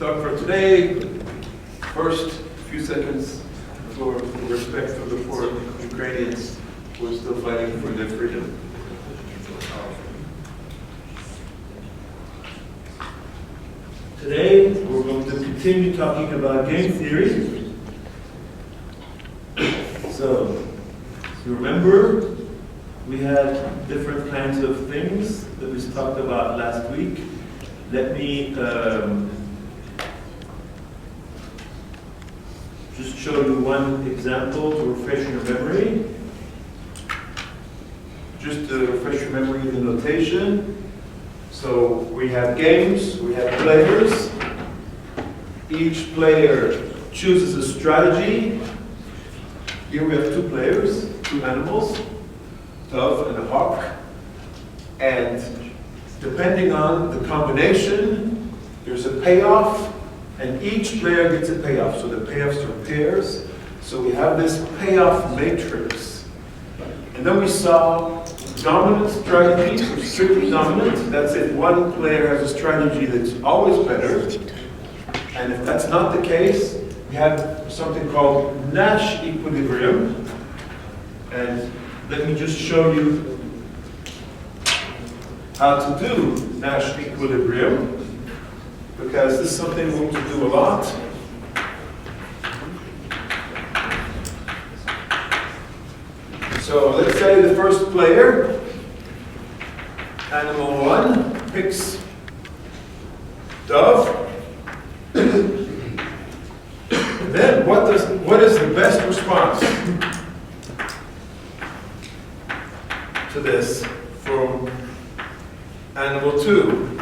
talk for today. First few seconds for respect for the poor Ukrainians who are still fighting for their freedom. Today we're going to continue talking about game theory. So, you remember we had different kinds of things that we talked about last week. Let me just show you one example to refresh your memory. Just to refresh your memory of the notation. So we have games, we have players. Each player chooses a strategy. Here we have two players, two animals, dove and a hawk. And depending on the combination, there's a payoff, and each player gets a payoff. So the payoffs are pairs. So we have this payoff matrix. And then we saw dominant strategies, or strictly dominant. That's if one player has a strategy that's always better. And if that's not the case, we have something called Nash equilibrium. And let me just show you how to do Nash equilibrium, because this is something we're going to do a lot. So let's say the first player, animal 1, picks dove. Then what is the best response to this from animal 2?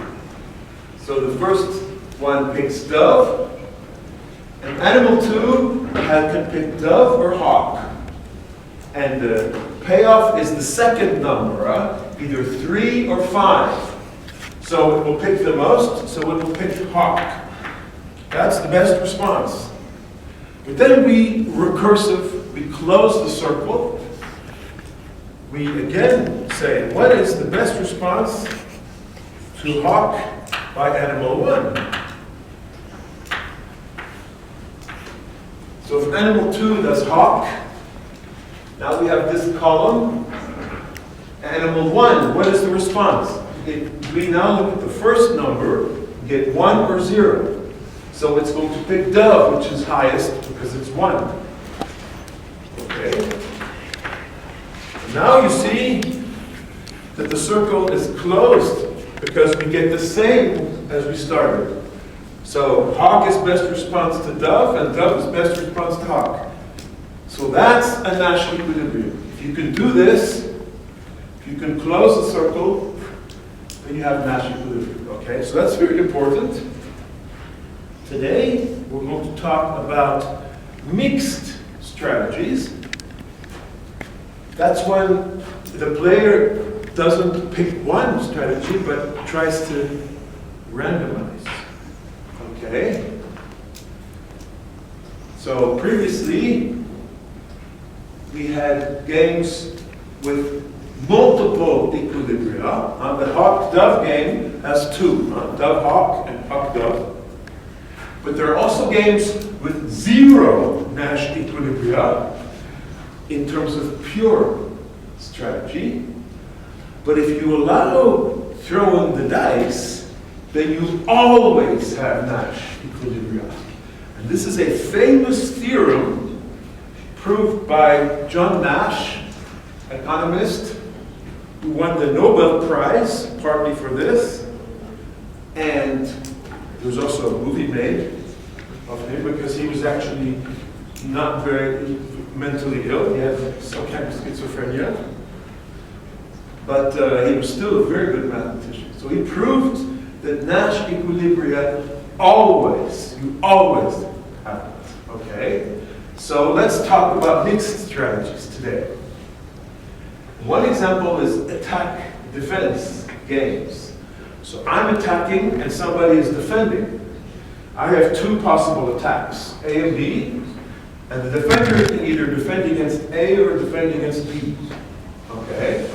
So the first one picks dove, and animal 2 can pick dove or hawk. And the payoff is the second number, either 3 or 5. So it will pick the most, so it will pick hawk. That's the best response. But then we close the circle. We again say, what is the best response to hawk by animal 1? So if animal 2 does hawk, now we have this column. Animal 1, what is the response? If we now look at the first number, get 1 or 0. So it's going to pick dove, which is highest, because it's 1. Okay. Now you see that the circle is closed, because we get the same as we started. So hawk is best response to dove, and dove is best response to hawk. So that's a Nash equilibrium. If you can do this, if you can close the circle, then you have Nash equilibrium. Okay, so that's very important. Today, we're going to talk about mixed strategies. That's when the player doesn't pick one strategy, but tries to randomize. Okay? So previously, we had games with multiple equilibria. The hawk-dove game has 2, dove-hawk and hawk-dove. But there are also games with 0 Nash equilibria in terms of pure strategy. But if you allow throwing the dice, then you always have Nash equilibria. And this is a famous theorem proved by John Nash, an economist who won the Nobel Prize partly for this. And there was also a movie made of him because he was actually not very mentally ill. He had some kind of schizophrenia. But he was still a very good mathematician. So he proved that Nash equilibria you always have it. Okay? So let's talk about mixed strategies today. One example is attack-defense games. So I'm attacking and somebody is defending. I have 2 possible attacks, A and B, and the defender can either defend against A or defend against B. Okay?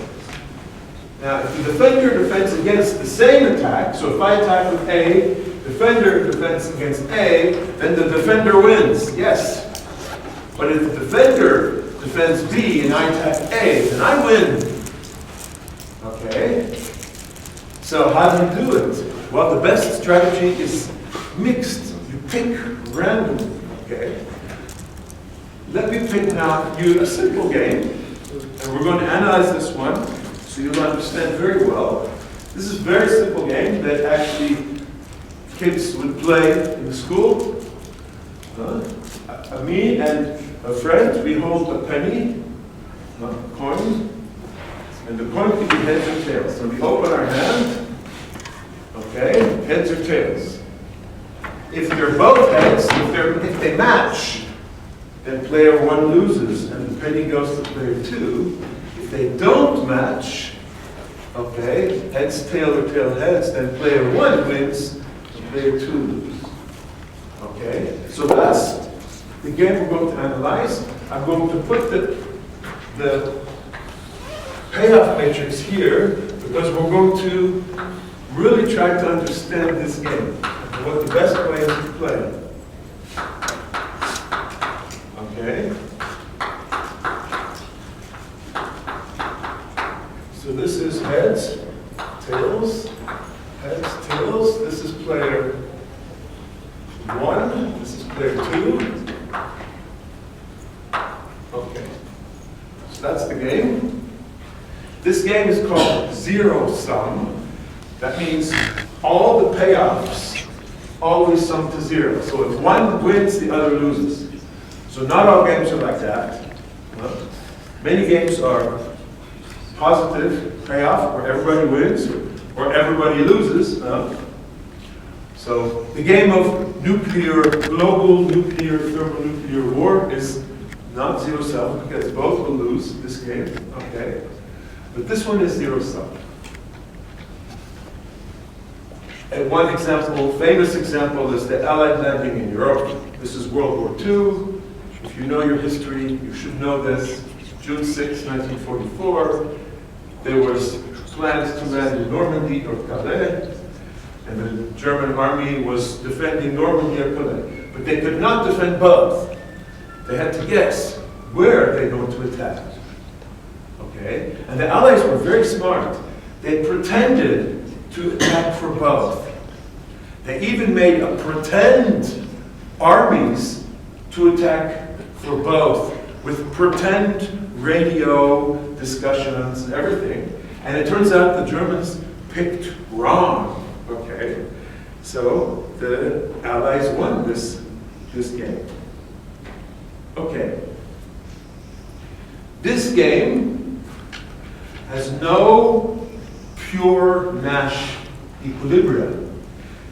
Now, if the defender defends against the same attack, so if I attack with A defender defends against A, then the defender wins. Yes. But if the defender defends B and I attack A, then I win. Okay? So how do you do it? Well, the best strategy is mixed. You pick randomly. Okay? Let me pick now you a simple game, and we're going to analyze this one so you'll understand very well. This is a very simple game that actually kids would play in the school. Me and a friend, we hold a penny, a coin, and the coin can be heads or tails. So we open our hand, okay, heads or tails. If they're both heads, if they match, then player 1 loses and the penny goes to player 2. If they don't match, okay, heads, tail, or tail, heads, then player 1 wins and player 2 loses. Okay, so that's the game we're going to analyze. I'm going to put the payoff matrix here because we're going to really try to understand this game and what the best way is to play. Okay? So this is heads, tails, heads, tails. This is player 1. This is player 2. Okay. So that's the game. This game is called zero sum. That means all the payoffs always sum to 0. So if one wins, the other loses. So not all games are like that. Many games are positive payoff, where everybody wins or everybody loses. So the game of global nuclear, thermonuclear war is not zero sum because both will lose this game. Okay, but this one is zero sum. And one example, famous example, is the Allied landing in Europe. This is World War II. If you know your history, you should know this. June 6, 1944, there was plans to land in Normandy or Calais, and the German army was defending Normandy or Calais. But they could not defend both. They had to guess where they're going to attack. Okay? And the Allies were very smart. They pretended to attack for both. They even made a pretend armies to attack for both, with pretend radio discussions and everything. And it turns out the Germans picked wrong. Okay? So the Allies won this game. Okay. This game has no pure Nash equilibrium.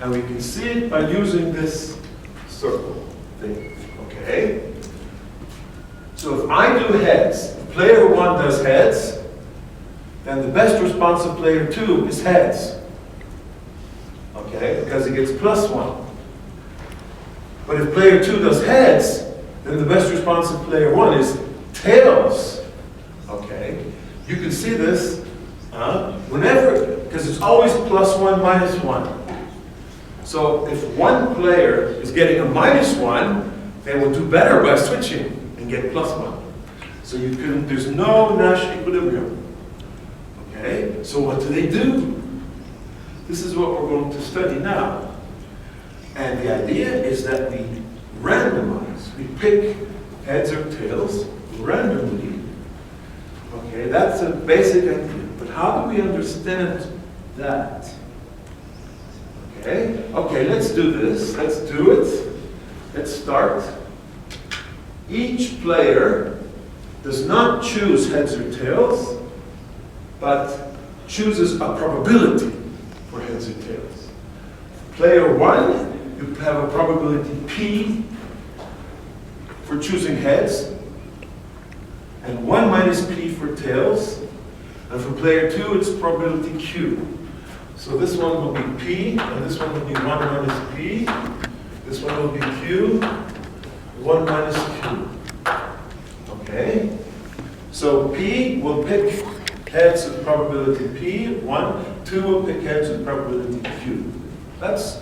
And we can see it by using this circle thing. Okay? So if I do heads, if player 1 does heads, then the best response of player 2 is heads. Okay? Because he gets +1. But if player 2 does heads, then the best response of player 1 is tails. Okay? You can see this whenever, because it's always +1, -1. So if one player is getting a -1, they will do better by switching and get +1. So there's no Nash equilibrium. Okay? So what do? This is what we're going to study now. And the idea is that we randomize. We pick heads or tails randomly. Okay, that's a basic idea. But how do we understand that? Okay, let's do this. Let's do it. Let's start. Each player does not choose heads or tails, but chooses a probability for heads or tails. Player 1, you have a probability P for choosing heads, and 1 minus P for tails. And for player 2, it's probability Q. So this one will be P, and this one will be 1 minus P. This one will be Q, 1 minus Q. Okay? So P will pick heads with probability P, 1. 2 will pick heads with probability Q. That's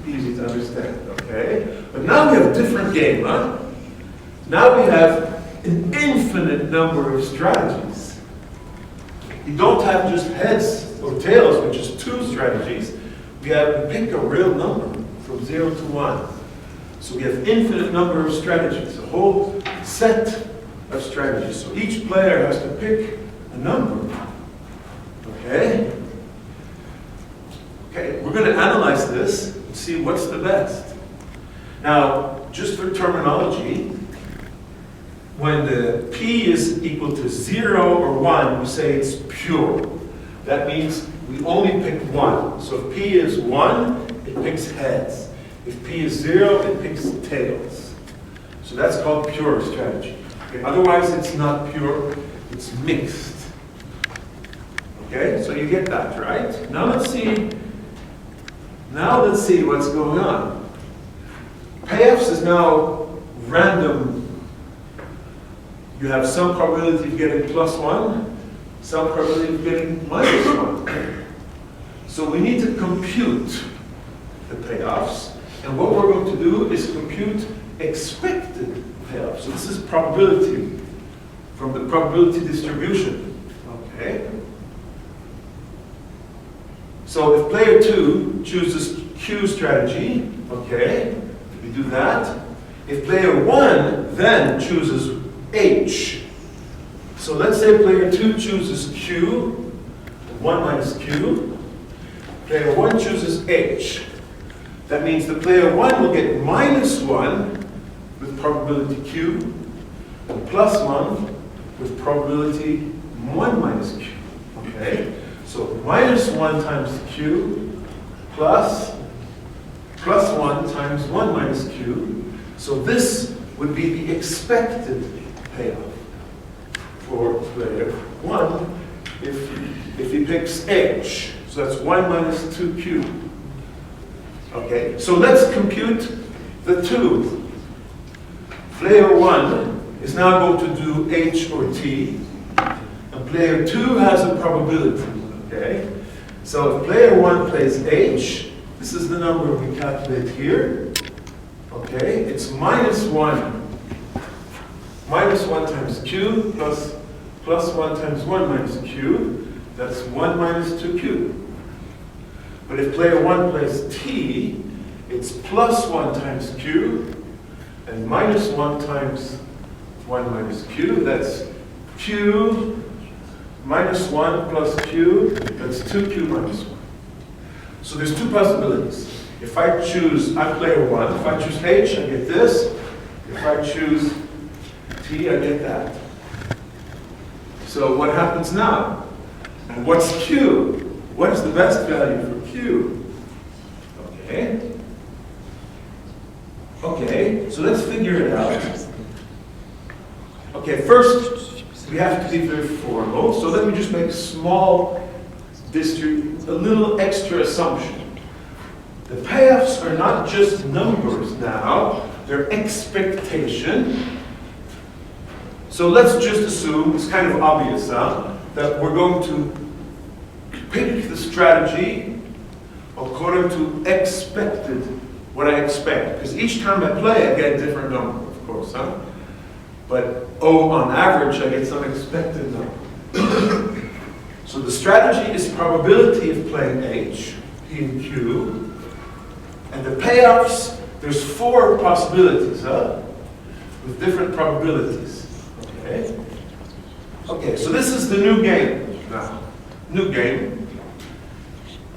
easy to understand, okay? But now we have a different game, huh? Now we have an infinite number of strategies. We don't have just heads or tails, which is 2 strategies. We pick a real number from 0 to 1. So we have infinite number of strategies, a whole set of strategies. So each player has to pick a number. Okay? Okay, we're going to analyze this and see what's the best. Now, just for terminology, when the P is equal to 0 or 1, we say it's pure. That means we only pick 1. So if P is 1, it picks heads. If P is 0, it picks tails. So that's called pure strategy. Okay? Otherwise, it's not pure, it's mixed. Okay, so you get that, right? Now let's see what's going on. Payoffs is now random. You have some probability of getting +1, some probability of getting -1. So we need to compute the payoffs. And what we're going to do is compute expected payoffs. So this is probability from the probability distribution. Okay. So if player 2 chooses Q strategy, okay, we do that. If player 1 then chooses H, so let's say player 2 chooses Q, 1 minus Q, player 1 chooses H. That means the player 1 will get -1 with probability Q, and +1 with probability 1 minus Q. Okay? So -1 times Q plus +1 times 1 minus Q. So this would be the expected payoff for player 1 if he picks H. So that's 1 minus 2Q. Okay, so let's compute the 2. Player 1 is now going to do H or T, and player 2 has a probability. Okay, so if player 1 plays H, this is the number we calculate here. Okay, it's -1. -1 times Q plus 1 times 1 minus Q. That's 1 minus 2Q. But if player 1 plays T, it's +1 times Q and -1 times 1 minus Q. That's Q -1 plus Q, that's 2Q minus 1. So there's 2 possibilities. If I choose, I'm player 1, if I choose H, I get this. If I choose T, I get that. So what happens now? And what's Q? What is the best value for Q? Okay. Okay, so let's figure it out. Okay, first, we have to be very formal. So let me just make a little extra assumption. The payoffs are not just numbers now, they're expectation. So let's just assume, it's kind of obvious, that we're going to pick the strategy according to what I expect. Because each time I play, I get a different number, of course. But, on average, I get some expected number. So the strategy is probability of playing H, P and Q. And the payoffs, there's 4 possibilities, with different probabilities. Okay? Okay, so this is the new game now. New game.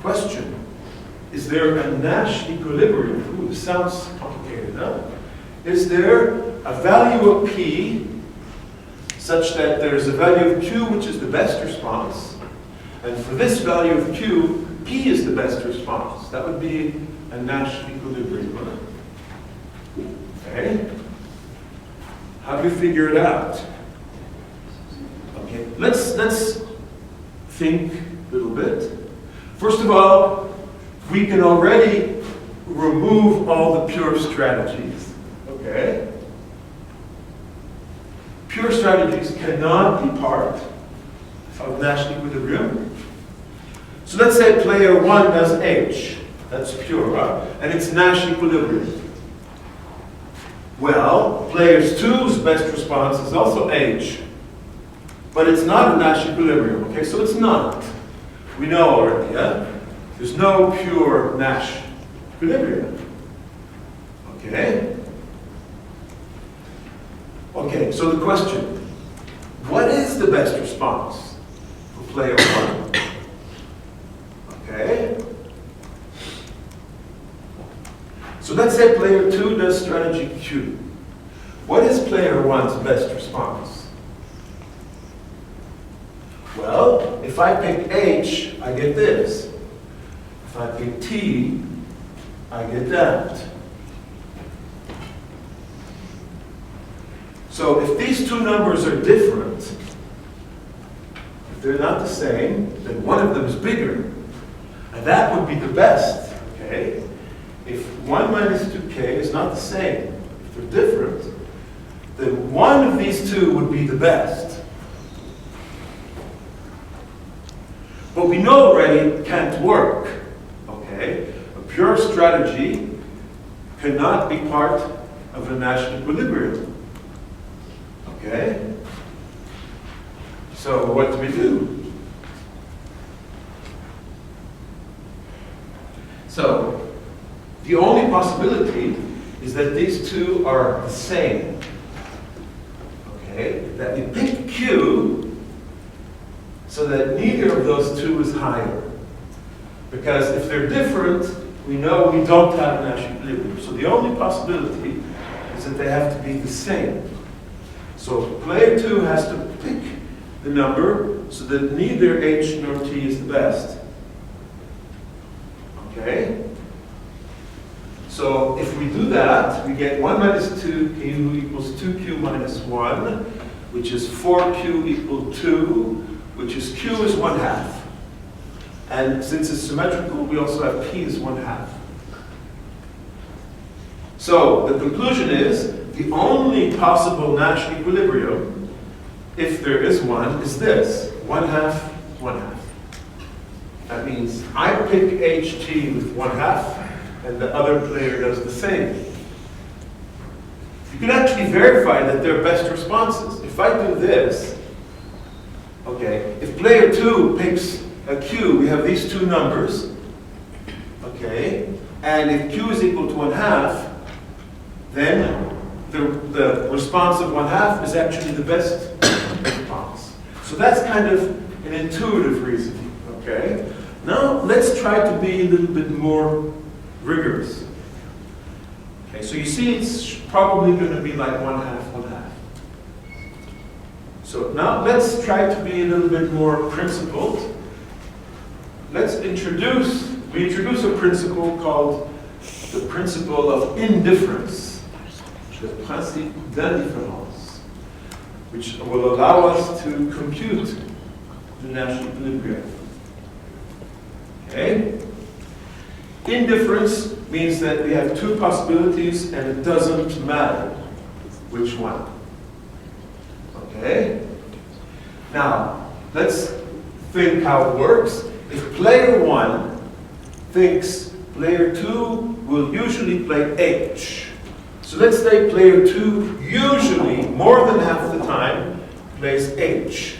Question. Is there a Nash equilibrium? Ooh, this sounds complicated, huh? Is there a value of P such that there's a value of Q which is the best response, and for this value of Q, P is the best response? That would be a Nash equilibrium. Okay? How do we figure it out? Okay, let's think a little bit. First of all, we can already remove all the pure strategies. Okay? Pure strategies cannot be part of Nash equilibrium. So let's say player 1 does H. That's pure, and it's Nash equilibrium. Well, player 2's best response is also H, but it's not a Nash equilibrium, okay? So it's not. We know already, yeah? There's no pure Nash equilibrium, okay? Okay, so the question, what is the best response for player 1? Okay? So let's say player 2 does strategy Q. What is player 1's best response? Well, if I pick H, I get this. If I pick T, I get that. So if these two numbers are different, if they're not the same, then one of them is bigger. And that would be the best, okay? If 1 minus 2k is not the same, if they're different, then one of these two would be the best. But we know already it can't work, okay? A pure strategy cannot be part of a Nash equilibrium, okay? So what do we do? So, the only possibility is that these two are the same. Okay? That we pick Q so that neither of those two is higher. Because if they're different, we know we don't have Nash equilibrium. So the only possibility is that they have to be the same. So player 2 has to pick the number so that neither H nor T is the best. Okay? So if we do that, we get 1 minus 2q equals 2q minus 1, which is 4q equal 2, which is q is 1/2. And since it's symmetrical, we also have p is 1/2. So the conclusion is, the only possible Nash equilibrium, if there is one, is this, 1/2, 1/2. That means I pick HT with 1/2, and the other player does the same. You can actually verify that they're best responses. If I do this, okay, if player 2 picks a Q, we have these two numbers, okay, and if Q is equal to 1/2, then the response of 1/2 is actually the best response. So that's kind of an intuitive reasoning, okay? Now let's try to be a little bit more rigorous. Okay, so you see it's probably going to be like 1/2, 1/2. So now let's try to be a little bit more principled. Let's introduce a principle called the principle of indifference, the principe d'indifference, which will allow us to compute the Nash equilibrium. Okay? Indifference means that we have two possibilities and it doesn't matter which one. Okay? Now, let's think how it works. If player 1 thinks player 2 will usually play H. So let's say player 2 usually, more than half the time, plays H.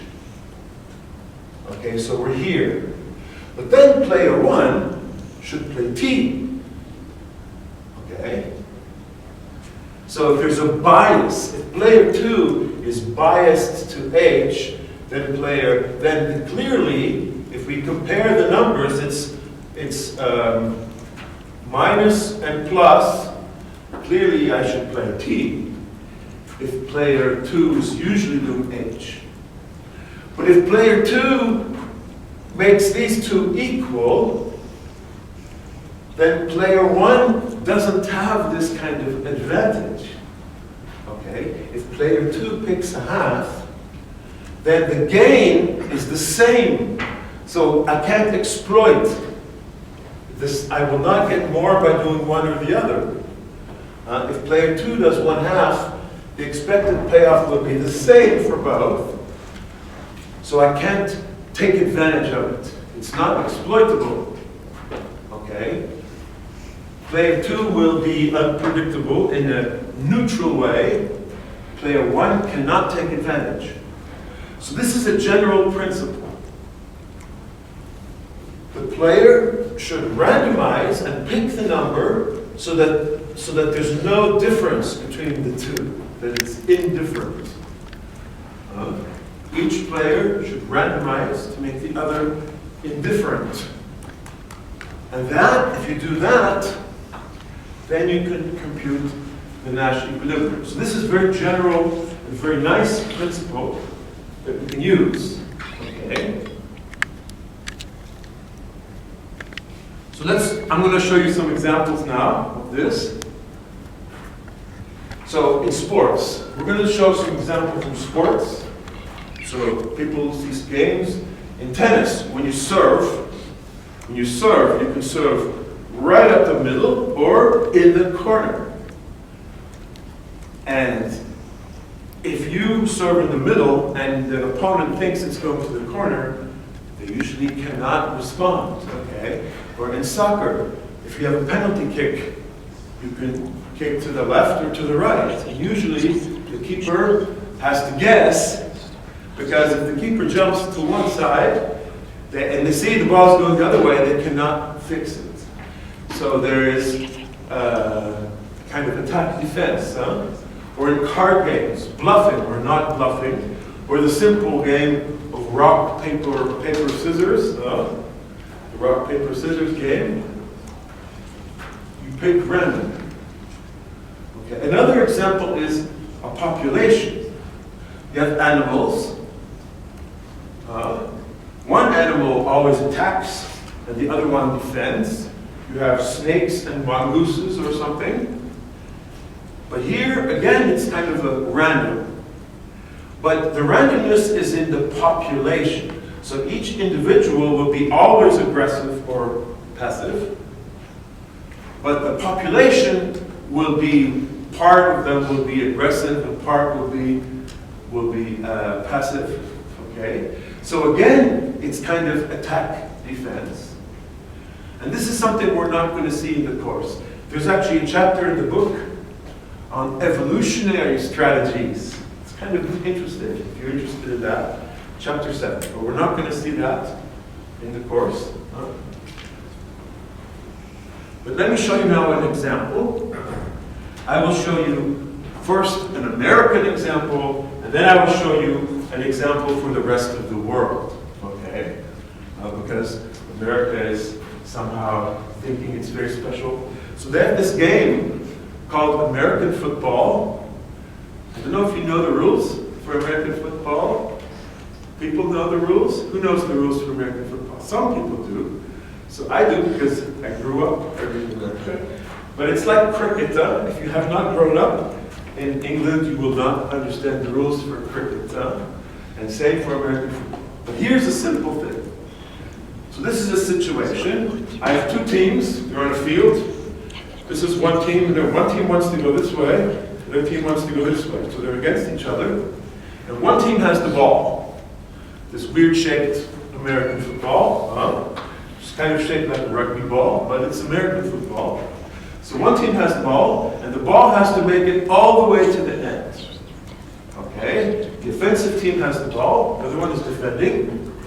Okay, so we're here. But then player 1 should play T. Okay? So if there's a bias, if player 2 is biased to H, then clearly, if we compare the numbers, it's minus and plus. Clearly, I should play T if player 2 is usually doing H. But if player 2 makes these two equal, then player 1 doesn't have this kind of advantage. Okay? If player 2 picks a half, then the gain is the same. So I can't exploit this. I will not get more by doing one or the other. If player 2 does 1/2, the expected payoff will be the same for both. So I can't take advantage of it. It's not exploitable. Okay? Player 2 will be unpredictable in a neutral way. Player 1 cannot take advantage. So this is a general principle. The player should randomize and pick the number so that there's no difference between the two, that it's indifferent. Each player should randomize to make the other indifferent. And that, if you do that, then you can compute the Nash equilibrium. So this is very general and very nice principle that we can use. Okay. So I'm going to show you some examples now of this. So in sports, we're going to show some examples from sports. So people see games. In tennis, when you serve, you can serve right up the middle or in the corner. And if you serve in the middle and the opponent thinks it's going to the corner, they usually cannot respond, okay? Or in soccer, if you have a penalty kick, you can kick to the left or to the right. And usually the keeper has to guess, because if the keeper jumps to one side, and they see the ball's going the other way, they cannot fix it. So there is kind of attack defense, or in card games, bluffing or not bluffing, or the simple game of rock, paper, scissors, the rock, paper, scissors game. You pick random. Okay. Another example is a population. You have animals. One animal always attacks and the other one defends. You have snakes and mongooses or something. But here, again, it's kind of a random. But the randomness is in the population. So each individual will be always aggressive or passive. But the population will be, part of them will be aggressive and part will be passive. Okay? So again, it's kind of attack defense. And this is something we're not going to see in the course. There's actually a chapter in the book on evolutionary strategies. It's kind of interesting, if you're interested in that. Chapter 7. But we're not going to see that in the course. But let me show you now an example. I will show you first an American example, and then I will show you an example for the rest of the world. Okay? Because America is somehow thinking it's very special. So they have this game called American football. I don't know if you know the rules for American football. People know the rules? Who knows the rules for American football? Some people do. So I do because I grew up in America. But it's like cricket. If you have not grown up in England, you will not understand the rules for cricket. And same for American football. But here's a simple thing. So this is a situation. I have two teams. They're on a field. This is one team. One team wants to go this way. The other team wants to go this way. So they're against each other. And one team has the ball. This weird-shaped American football. It's kind of shaped like a rugby ball, but it's American football. So one team has the ball, and the ball has to make it all the way to the end. Okay? The offensive team has the ball. The other one is defending.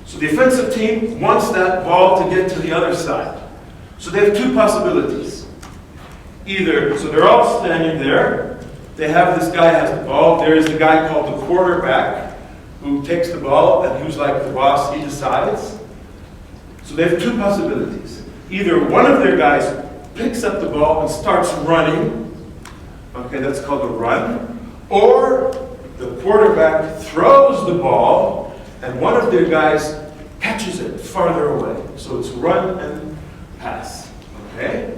So the offensive team wants that ball to get to the other side. So they have two possibilities. Either, so they're all standing there. They have this guy has the ball. There is a guy called the quarterback who takes the ball and who's like the boss. He decides. So they have two possibilities. Either one of their guys picks up the ball and starts running. Okay, that's called a run. Or the quarterback throws the ball and one of their guys catches it farther away. So it's run and pass. Okay?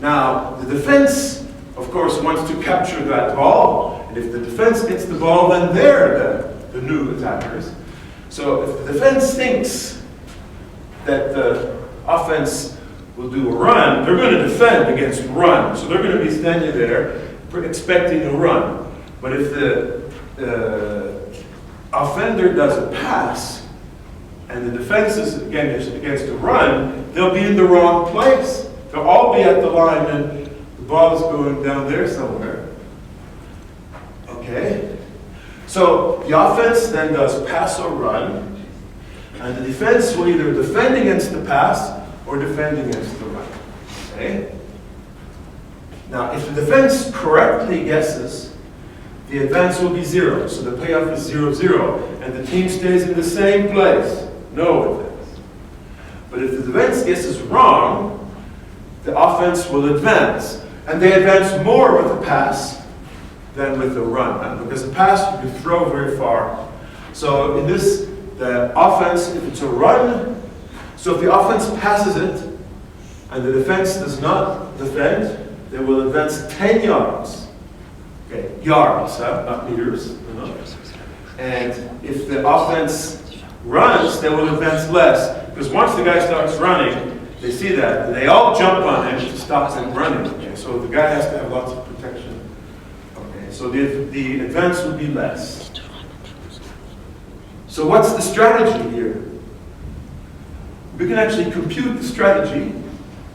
Now, the defense, of course, wants to capture that ball. And if the defense gets the ball, then they're the new attackers. So if the defense thinks that the offense will do a run, they're going to defend against run. So they're going to be standing there expecting a run. But if the offender does a pass, and the defense is against a run, they'll be in the wrong place. they'll all be at the line and the ball is going down there somewhere. Okay? So the offense then does pass or run, and the defense will either defend against the pass or defend against the run. Okay? Now, if the defense correctly guesses, the advance will be 0. So the payoff is 0-0, and the team stays in the same place. No advance. But if the defense guesses wrong, the offense will advance. And they advance more with the pass than with the run, because the pass you can throw very far. So in this, the offense, if it's a run, so if the offense passes it, and the defense does not defend, they will advance 10 yards. Okay, yards, not meters. And if the offense runs, they will advance less. Because once the guy starts running, they see that, and they all jump on him to stop him running. Okay, so the guy has to have lots of protection. Okay, so the advance would be less. So what's the strategy here? We can actually compute the strategy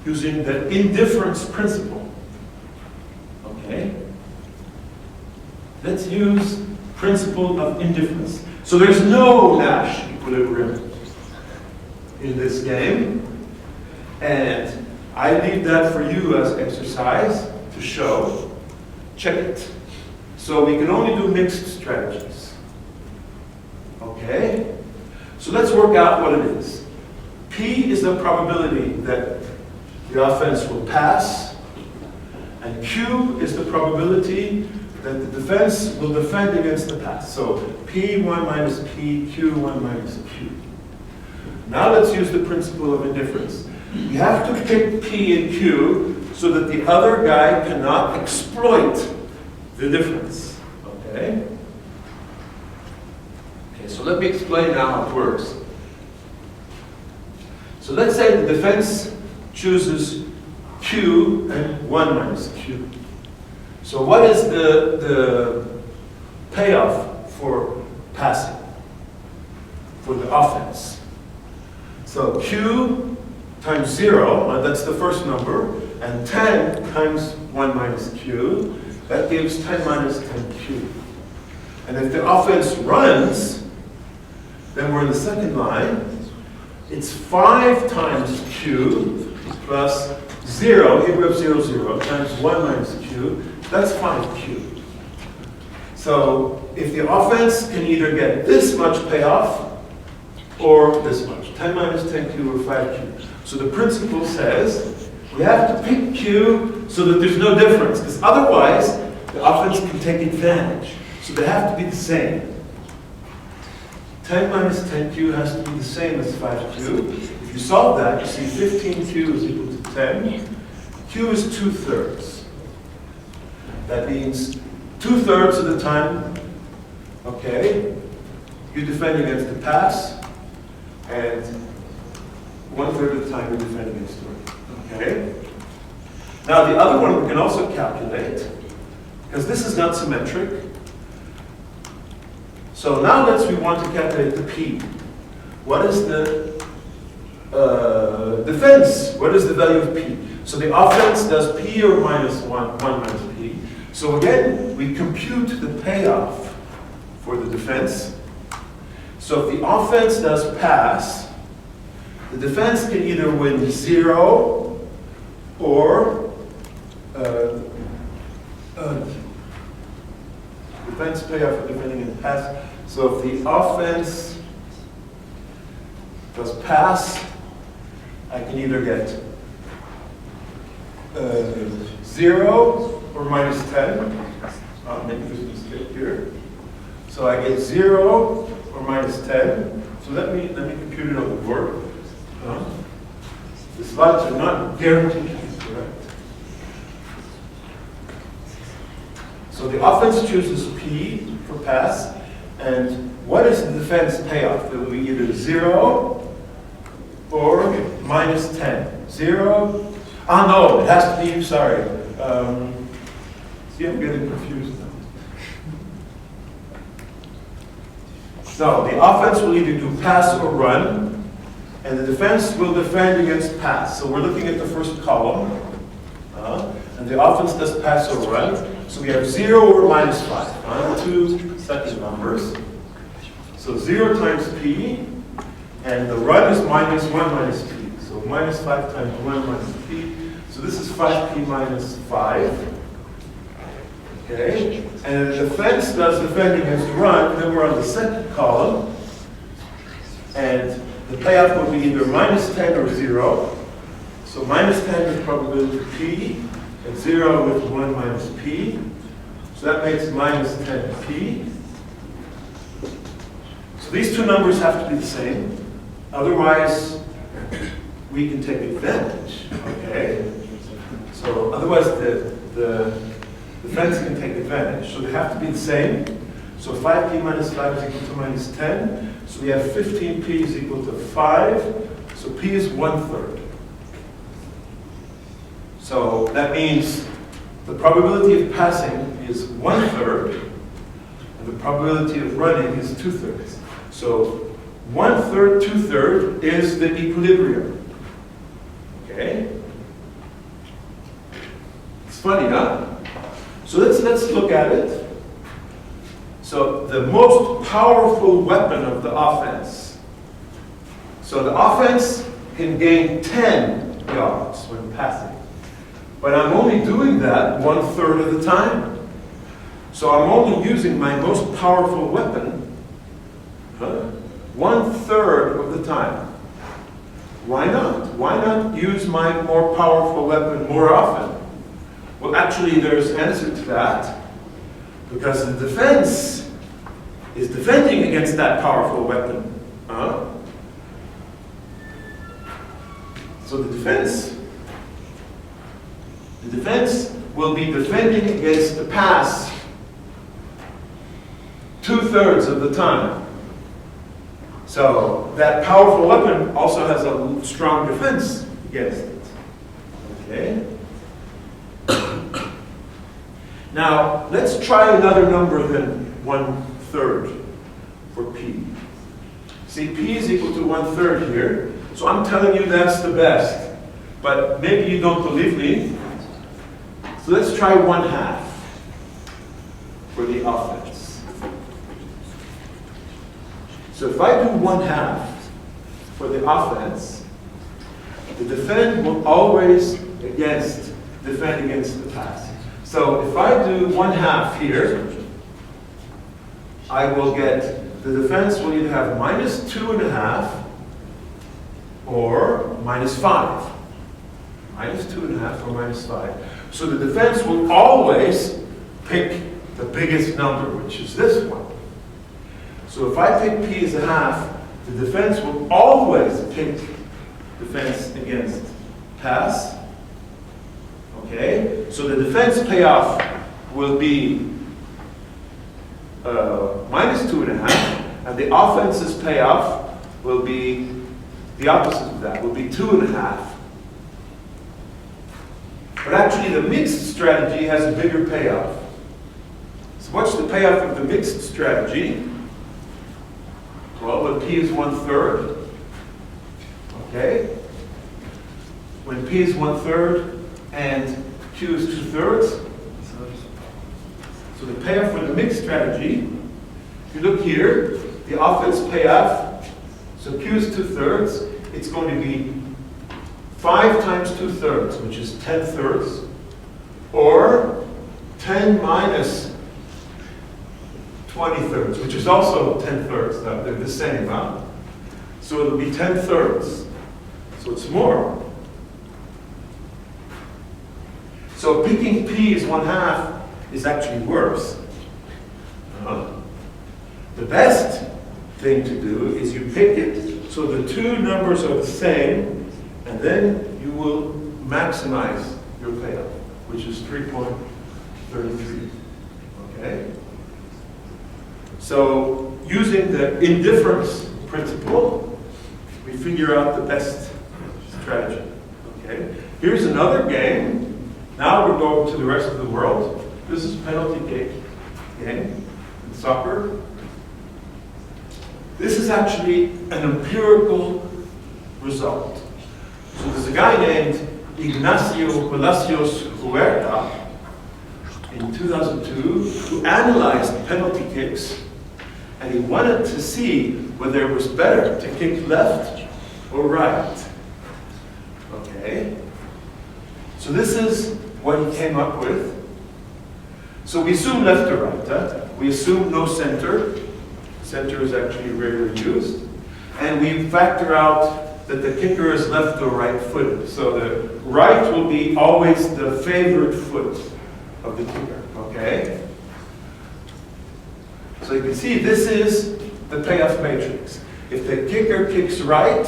using the indifference principle. Okay? Let's use principle of indifference. So there's no Nash equilibrium in this game. And I leave that for you as exercise to show. Check it. So we can only do mixed strategies. Okay? So let's work out what it is. P is the probability that the offense will pass, and Q is the probability that the defense will defend against the pass. So P1 minus P, Q1 minus Q. Now let's use the principle of indifference. We have to pick P and Q so that the other guy cannot exploit the difference. Okay? Okay, so let me explain now how it works. So let's say the defense chooses Q and 1 minus Q. So what is the payoff for passing, for the offense? So Q times 0, that's the first number, and 10 times 1 minus Q, that gives 10 minus 10Q. And if the offense runs, then we're in the second line. It's 5 times Q plus 0, here we have 0, 0, times 1 minus Q, that's 5Q. So if the offense can either get this much payoff or this much, 10 minus 10Q or 5Q. So the principle says we have to pick Q so that there's no difference, because otherwise the offense can take advantage. So they have to be the same. 10 minus 10Q has to be the same as 5Q. If you solve that, you see 15Q is equal to 10. Q is 2/3. That means 2/3 of the time, okay, you defend against the pass, and 1/3 of the time you defend against the run. Okay? Now the other one we can also calculate, because this is not symmetric. So now we want to calculate the P. What is the defense? What is the value of P? So the offense does P or minus 1 minus P. So again, we compute the payoff for the defense. So if the offense does pass, the defense can either win 0 or defense payoff for defending in the pass. So if the offense does pass, I can either get 0 or minus 10. I'll make this mistake here. So I get 0 or minus 10. So let me compute it on the board. The slides are not guaranteed to be correct. So the offense chooses P for pass, and what is the defense payoff? It will be either 0 or minus 10. 0. Ah, no, it has to be, sorry. See, I'm getting confused now. So the offense will either do pass or run, and the defense will defend against pass. So we're looking at the first column, and the offense does pass or run. So we have 0 or minus 5, two such numbers. So 0 times p, and the run is minus 1 minus p. So minus 5 times 1 minus p. So this is 5p minus 5. Okay, and the defense does defend against run, then we're on the second column, and the payoff will be either minus 10 or 0. So minus 10 with probability p, and 0 with 1 minus p. So that makes minus 10p. So these two numbers have to be the same, otherwise we can take advantage, okay? So otherwise the defense can take advantage. So they have to be the same. So 5p minus 5 is equal to minus 10. So we have 15p is equal to 5. So p is 1/3. So that means the probability of passing is 1/3, and the probability of running is 2/3. So 1/3, 2/3 is the equilibrium. Okay? It's funny, huh? So let's look at it. So the most powerful weapon of the offense. So the offense can gain 10 yards when passing. But I'm only doing that 1/3 of the time. So I'm only using my most powerful weapon 1/3 of the time. Why not? Why not use my more powerful weapon more often? Well, actually, there's an answer to that. Because the defense is defending against that powerful weapon. So the defense will be defending against the pass 2/3 of the time. So that powerful weapon also has a strong defense against it. Okay? Now, let's try another number than 1/3 for p. See, p is equal to 1/3 here. So I'm telling you that's the best. But maybe you don't believe me. So let's try 1/2 for the offense. So if I do 1/2 for the offense, the defend will always defend against the pass. So if I do 1/2 here, I will get, the defense will either have minus 2.5 or minus 5. Minus 2.5 or minus 5. So the defense will always pick the biggest number, which is this one. So if I pick p as 1/2, the defense will always pick defense against pass. Okay, so the defense payoff will be minus 2.5, and the offense's payoff will be the opposite of that, will be 2.5. But actually the mixed strategy has a bigger payoff. So what's the payoff of the mixed strategy? Well, when p is 1/3, okay? When p is 1/3, and q is 2/3. So the payoff for the mixed strategy, if you look here, the offense payoff, so q is 2/3, it's going to be 5 times 2/3, which is 10/3, or 10 minus 20/3, which is also 10/3. They're the same, huh? So it'll be 10/3. So it's more. So picking p as 1/2 is actually worse. The best thing to do is you pick it so the two numbers are the same, and then you will maximize your payoff, which is 3.33. Okay? So using the indifference principle, we figure out the best strategy. Okay? Here's another game. Now we're going to the rest of the world. This is penalty kick game in soccer. This is actually an empirical result. So there's a guy named Ignacio Palacios Huerta in 2002 who analyzed penalty kicks, and he wanted to see whether it was better to kick left or right. Okay? So this is what he came up with. So we assume left or right. Huh? We assume no center. Center is actually rarely used. And we factor out that the kicker is left or right footed. So the right will be always the favored foot of the kicker. Okay? So you can see this is the payoff matrix. If the kicker kicks right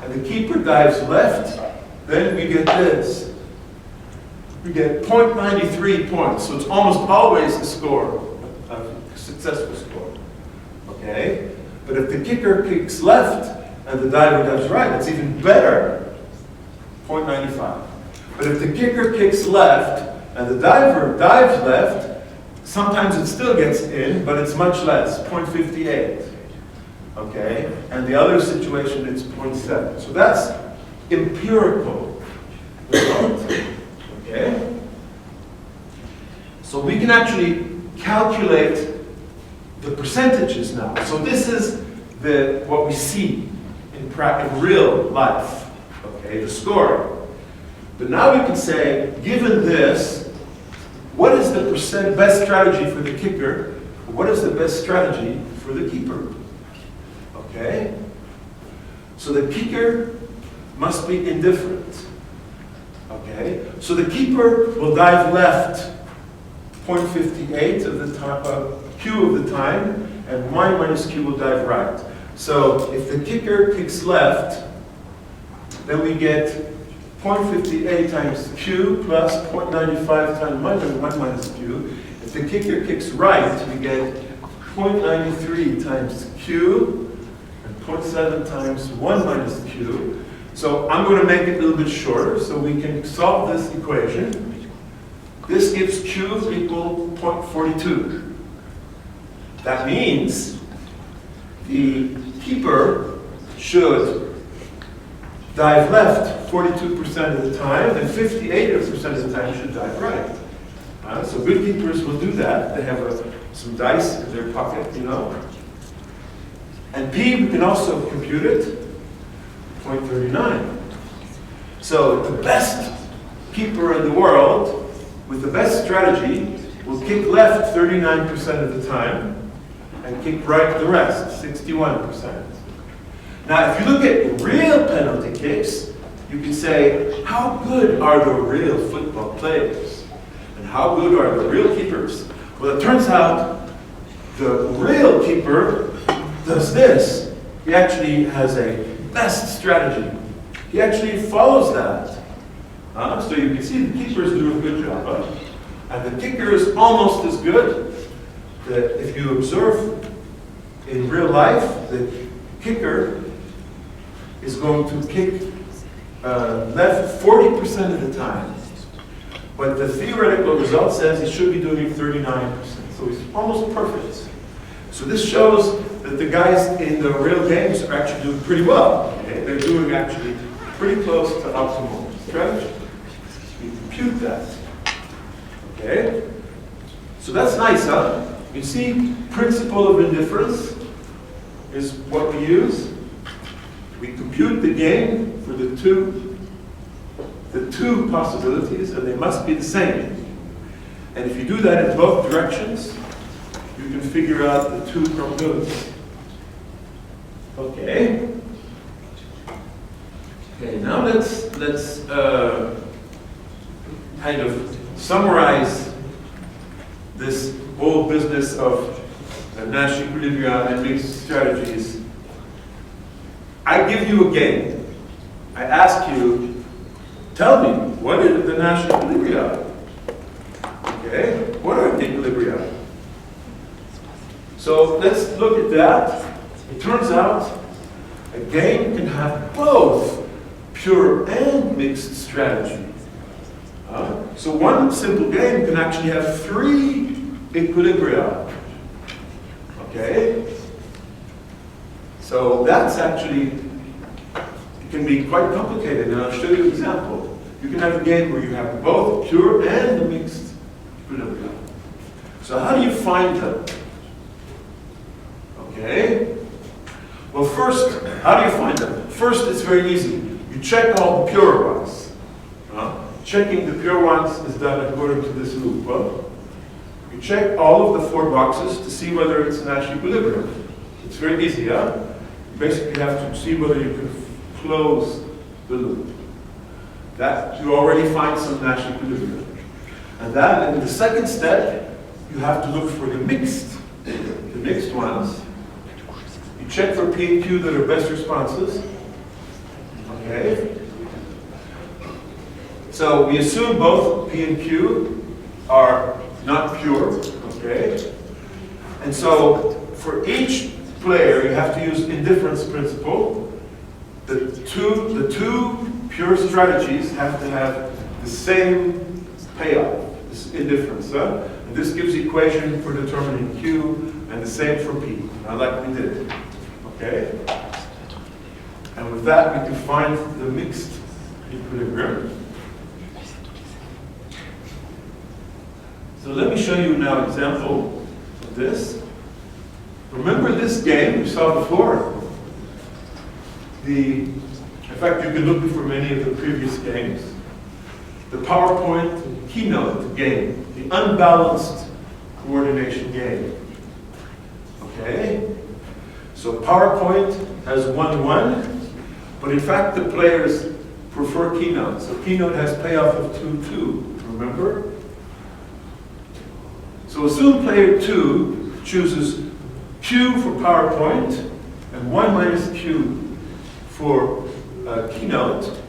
and the keeper dives left, then we get this. We get 0.93 points. So it's almost always a score, a successful score. Okay? But if the kicker kicks left and the diver dives right, it's even better, 0.95. But if the kicker kicks left and the diver dives left, sometimes it still gets in, but it's much less, 0.58. Okay? And the other situation, it's 0.7. So that's empirical result. Okay? So we can actually calculate the percentages now. So this is what we see in real life. Okay, the scoring. But now we can say, given this, what is the best strategy for the kicker? What is the best strategy for the keeper? Okay? So the kicker must be indifferent. Okay? So the keeper will dive left 0.58 of the time, Q of the time, and y minus Q will dive right. So if the kicker kicks left, then we get 0.58 times Q plus 0.95 times y minus Q. If the kicker kicks right, we get 0.93 times Q and 0.7 times 1 minus Q. So I'm going to make it a little bit shorter so we can solve this equation. This gives Q equal 0.42. That means the keeper should dive left 42% of the time, and 58% of the time should dive right. So good keepers will do that. They have some dice in their pocket, you know. And P, we can also compute it, 0.39. So the best keeper in the world, with the best strategy, will kick left 39% of the time, and kick right the rest, 61%. Now, if you look at real penalty kicks, you can say, how good are the real football players? And how good are the real keepers? Well, it turns out the real keeper does this. He actually has a best strategy. He actually follows that. So you can see the keepers do a good job. And the kicker is almost as good. That if you observe in real life, the kicker is going to kick left 40% of the time. But the theoretical result says he should be doing 39%. So he's almost perfect. So this shows that the guys in the real games are actually doing pretty well. Okay? They're doing actually pretty close to optimal strategy. We compute that. Okay? So that's nice, huh? You see, principle of indifference is what we use. We compute the gain for the two possibilities, and they must be the same. And if you do that in both directions, you can figure out the two probabilities. Okay. Okay. Now let's kind of summarize this whole business of Nash equilibria and mixed strategies. I give you a game. I ask you, tell me, what is the Nash equilibria? Okay, what are the equilibria? So let's look at that. It turns out a game can have both pure and mixed strategy. So one simple game can actually have 3 equilibria. Okay? So that's actually, it can be quite complicated, and I'll show you an example. You can have a game where you have both pure and the mixed equilibria. So how do you find them? Okay. Well, first, how do you find them? First, it's very easy. You check all the pure ones. Checking the pure ones is done according to this loop. You check all of the 4 boxes to see whether it's Nash equilibrium. It's very easy, huh? You basically have to see whether you can close the loop. That you already find some Nash equilibrium. And then in the second step, you have to look for the mixed ones. You check for P and Q that are best responses. Okay. So we assume both P and Q are not pure. Okay. And so for each player, you have to use indifference principle. The two pure strategies have to have the same payoff, this indifference. And this gives the equation for determining Q, and the same for P, like we did. Okay? And with that, we can find the mixed equilibrium. So let me show you now an example of this. Remember this game we saw before? In fact, you can look for many of the previous games. The PowerPoint keynote game, the unbalanced coordination game. Okay? So PowerPoint has 1-1, but in fact the players prefer Keynote. So Keynote has payoff of 2-2, remember? So assume player 2 chooses Q for PowerPoint and 1 minus Q for Keynote,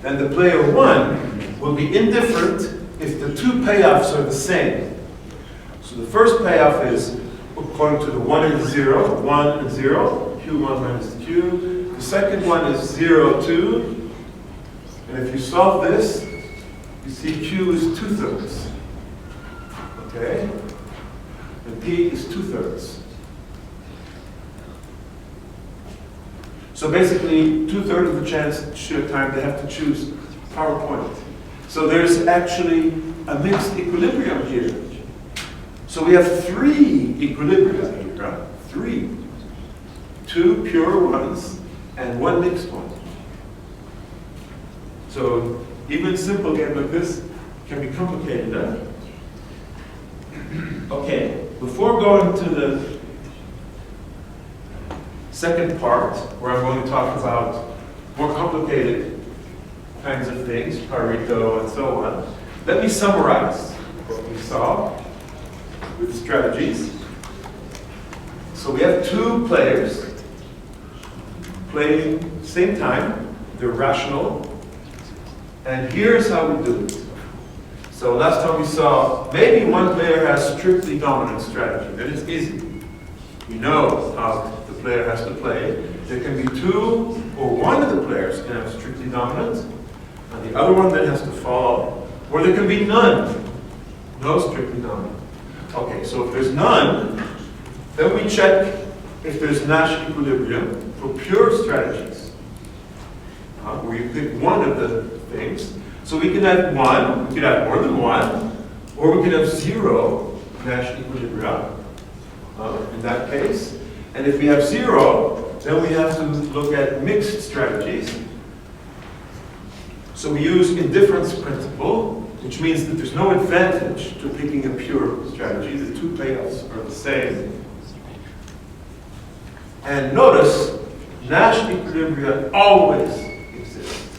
then the player 1 will be indifferent if the 2 payoffs are the same. So the first payoff is according to the 1 and 0, 1 and 0, Q1 minus Q. The second one is 0, 2. And if you solve this, you see Q is 2/3. Okay? And P is 2/3. So basically, 2/3 of the time they have to choose PowerPoint. So there's actually a mixed equilibrium here. So we have 3 equilibria here, right? 3. 2 pure ones and 1 mixed one. So even a simple game like this can be complicated, huh? Okay, before going to the second part, where I'm going to talk about more complicated kinds of things, Pareto and so on, let me summarize what we saw with strategies. So we have 2 players playing at the same time. They're rational. And here's how we do it. So last time we saw maybe one player has strictly dominant strategy. Then it's easy. We know how the player has to play. There can be 2 or 1 of the players can have strictly dominant, and the other one then has to fall. Or there can be none. No strictly dominant. Okay, so if there's none, then we check if there's Nash equilibrium for pure strategies. Where you pick one of the things. So we can have 1, we could have more than 1, or we could have 0 Nash equilibria in that case. And if we have 0, then we have to look at mixed strategies. So we use indifference principle, which means that there's no advantage to picking a pure strategy. The 2 payoffs are the same. And notice, Nash equilibria always exist.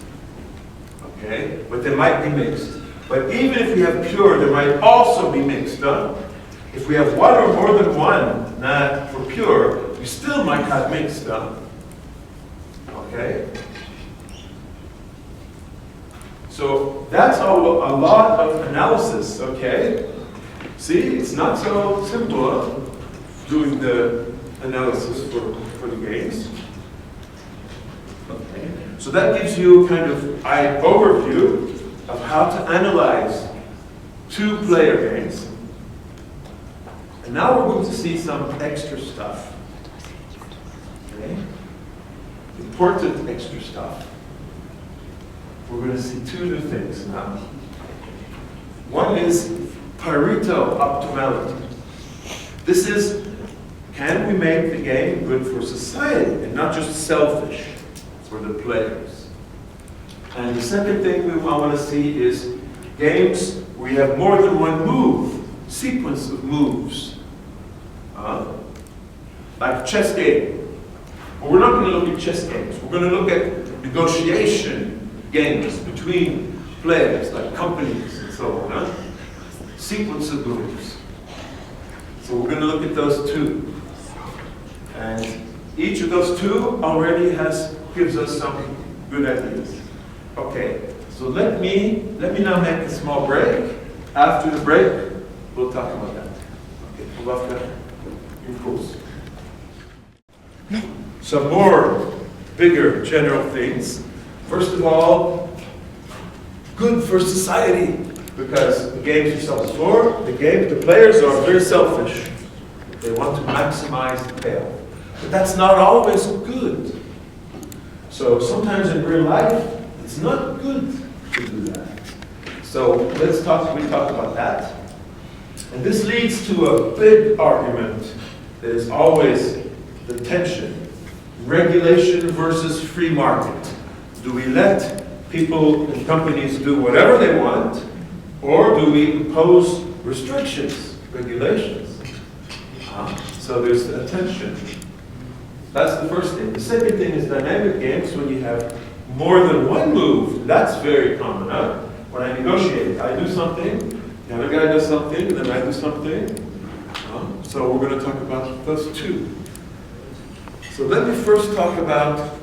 Okay? But they might be mixed. But even if we have pure, there might also be mixed. If we have 1 or more than 1 not for pure, we still might have mixed. Okay? So that's a lot of analysis, okay? See, it's not so simple doing the analysis for the games. Okay. So that gives you kind of an overview of how to analyze 2-player games. And now we're going to see some extra stuff. Okay? Important extra stuff. we're going to see two new things now. One is Pareto optimality. This is, can we make the game good for society and not just selfish for the players? And the second thing we want to see is games where you have more than one move, sequence of moves. Like a chess game. But we're not going to look at chess games. We're going to look at negotiation games between players, like companies and so on. Sequence of moves. So we're going to look at those two. And each of those two already gives us some good ideas. Okay, so let me now make a small break. After the break, we'll talk about that. Okay, of course. Some more bigger general things. First of all, good for society, because the games are self-absorbed, the players are very selfish. They want to maximize the payoff. But that's not always good. So sometimes in real life, it's not good to do that. So we talk about that. And this leads to a big argument that is always the tension. Regulation versus free market. Do we let people and companies do whatever they want, or do we impose restrictions, regulations? So there's a tension. That's the first thing. The second thing is dynamic games when you have more than one move. That's very common. When I negotiate, I do something, the other guy does something, and then I do something. So we're going to talk about those two. So let me first talk about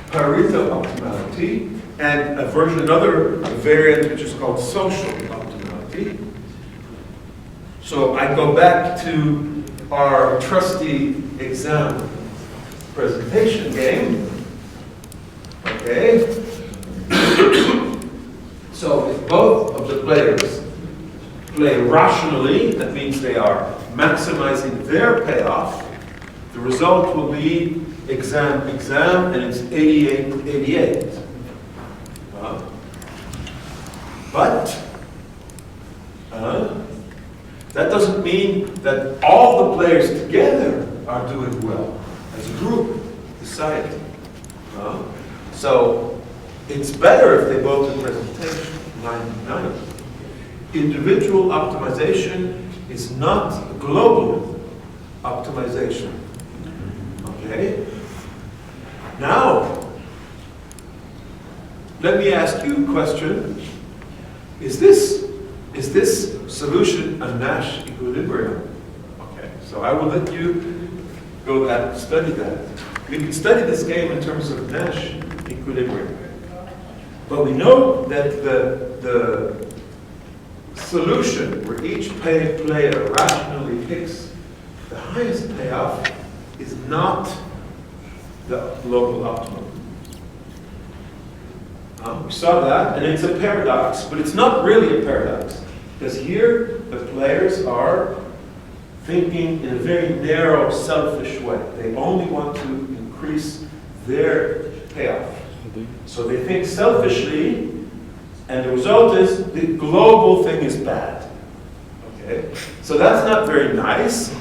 Pareto optimality and another variant which is called social optimality. So I go back to our trusty exam presentation game. Okay? So if both of the players play rationally, that means they are maximizing their payoff, the result will be exam, and it's 88-88. But that doesn't mean that all the players together are doing well as a group, society. So it's better if they both do presentation 99. Individual optimization is not global optimization. Okay? Now, let me ask you a question. Is this solution a Nash equilibrium? Okay, so I will let you go back and study that. We can study this game in terms of Nash equilibrium. But we know that the solution where each player rationally picks the highest payoff is not the global optimum. We saw that, and it's a paradox, but it's not really a paradox. Because here, the players are thinking in a very narrow, selfish way. They only want to increase their payoff. So they think selfishly, and the result is the global thing is bad. Okay? So that's not very nice.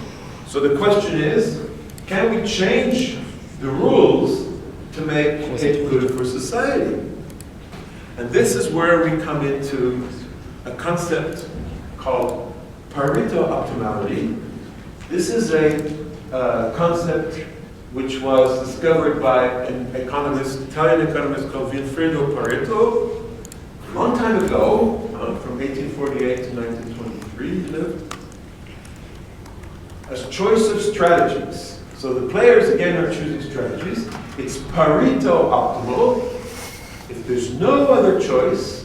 So the question is, can we change the rules to make it good for society? And this is where we come into a concept called Pareto optimality. This is a concept which was discovered by an Italian economist called Vilfredo Pareto a long time ago, from 1848 to 1923 he lived, as choice of strategies. So the players again are choosing strategies. It's Pareto optimal if there's no other choice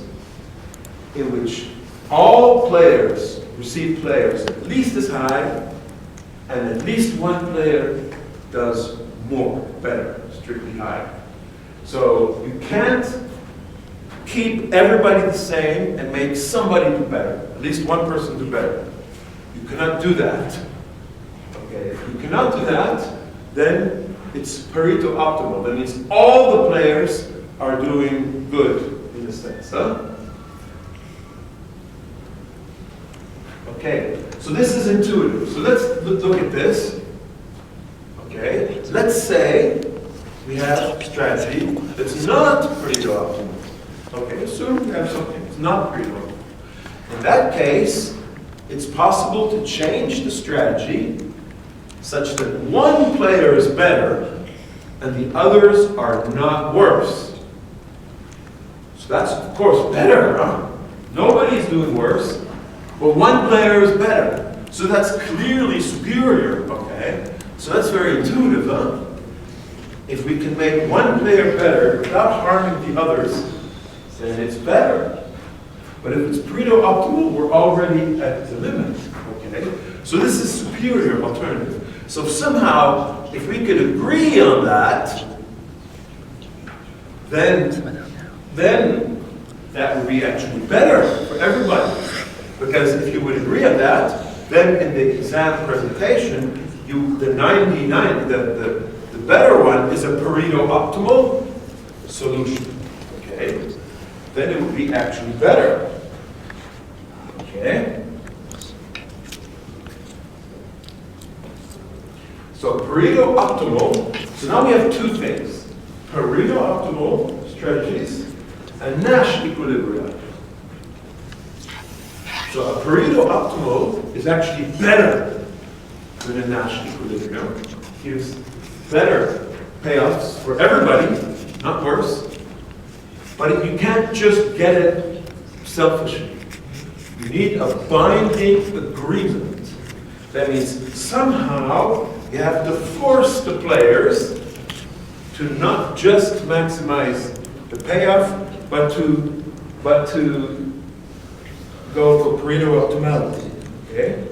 in which all players receive players at least as high, and at least one player does more, better, strictly higher. So you can't keep everybody the same and make somebody do better, at least one person do better. You cannot do that. Okay, if you cannot do that, then it's Pareto optimal. That means all the players are doing good in a a sense, huh? Okay, so this is intuitive. So let's look at this. Okay, let's say we have a strategy that's not Pareto optimal. Okay, assume we have something that's not Pareto optimal. In that case, it's possible to change the strategy such that one player is better and the others are not worse. So that's, of course, better, huh? Nobody's doing worse, but one player is better. So that's clearly superior, okay? So that's very intuitive, huh? If we can make one player better without harming the others, then it's better. But if it's Pareto optimal, we're already at the limit, okay? So this is superior alternative. So somehow, if we could agree on that, then that would be actually better for everybody. Because if you would agree on that, then in the exam presentation, the better one is a Pareto optimal solution, okay? Then it would be actually better, okay? So Pareto optimal, so now we have two things. Pareto optimal strategies and Nash equilibria. So a Pareto optimal is actually better than a Nash equilibrium. Gives better payoffs for everybody, not worse. But you can't just get it selfishly. You need a binding agreement. That means somehow you have to force the players to not just maximize the payoff, but to go for Pareto optimality. Okay?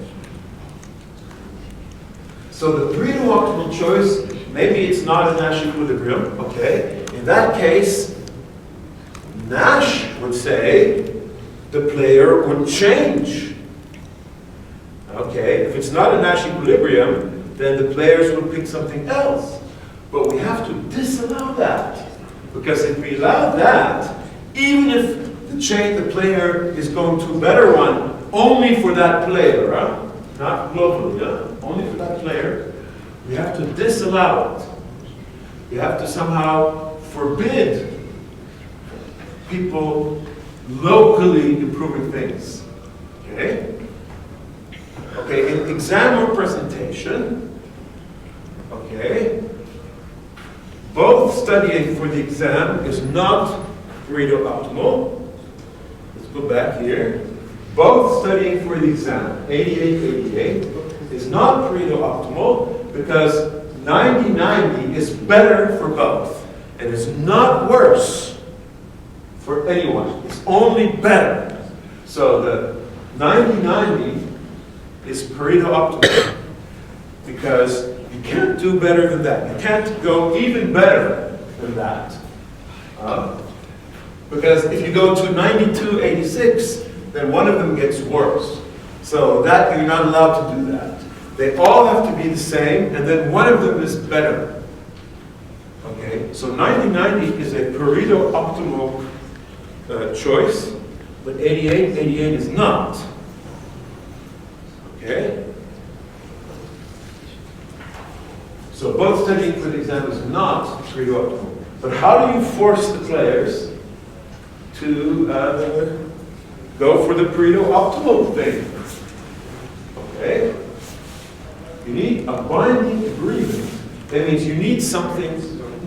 So the Pareto optimal choice, maybe it's not a Nash equilibrium. Okay? In that case, Nash would say the player would change. Okay? If it's not a Nash equilibrium, then the players will pick something else. But we have to disallow that. Because if we allow that, even if the player is going to a better one only for that player, huh? Not globally, huh? Only for that player, we have to disallow it. We have to somehow forbid people locally improving things. Okay? Okay, in exam or presentation, okay, both studying for the exam is not Pareto optimal. Let's go back here. Both studying for the exam, 88, is not Pareto optimal because 90-90 is better for both. And it's not worse for anyone. It's only better. So the 90-90 is Pareto optimal because you can't do better than that. You can't go even better than that. Because if you go to 92-86, then one of them gets worse. So that you're not allowed to do that. They all have to be the same, and then one of them is better. Okay, so 90-90 is a Pareto optimal choice, but 88 is not. Okay? So both studying for the exam is not Pareto optimal. But how do you force the players to go for the Pareto optimal thing? Okay? You need a binding agreement. That means you need something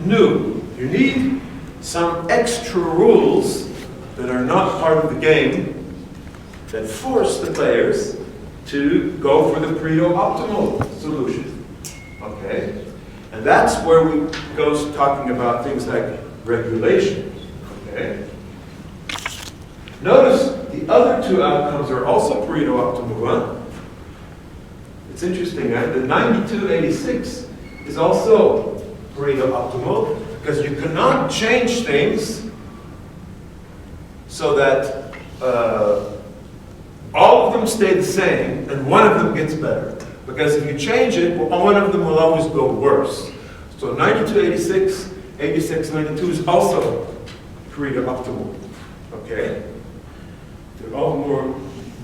new. You need some extra rules that are not part of the game that force the players to go for the Pareto optimal solution. Okay? And that's where we go talking about things like regulation. Okay? Notice the other two outcomes are also Pareto optimal, huh? It's interesting, right? The 92-86 is also Pareto optimal because you cannot change things so that all of them stay the same and one of them gets better. Because if you change it, one of them will always go worse. So 92-86, 86-92 is also Pareto optimal. Okay? They're all more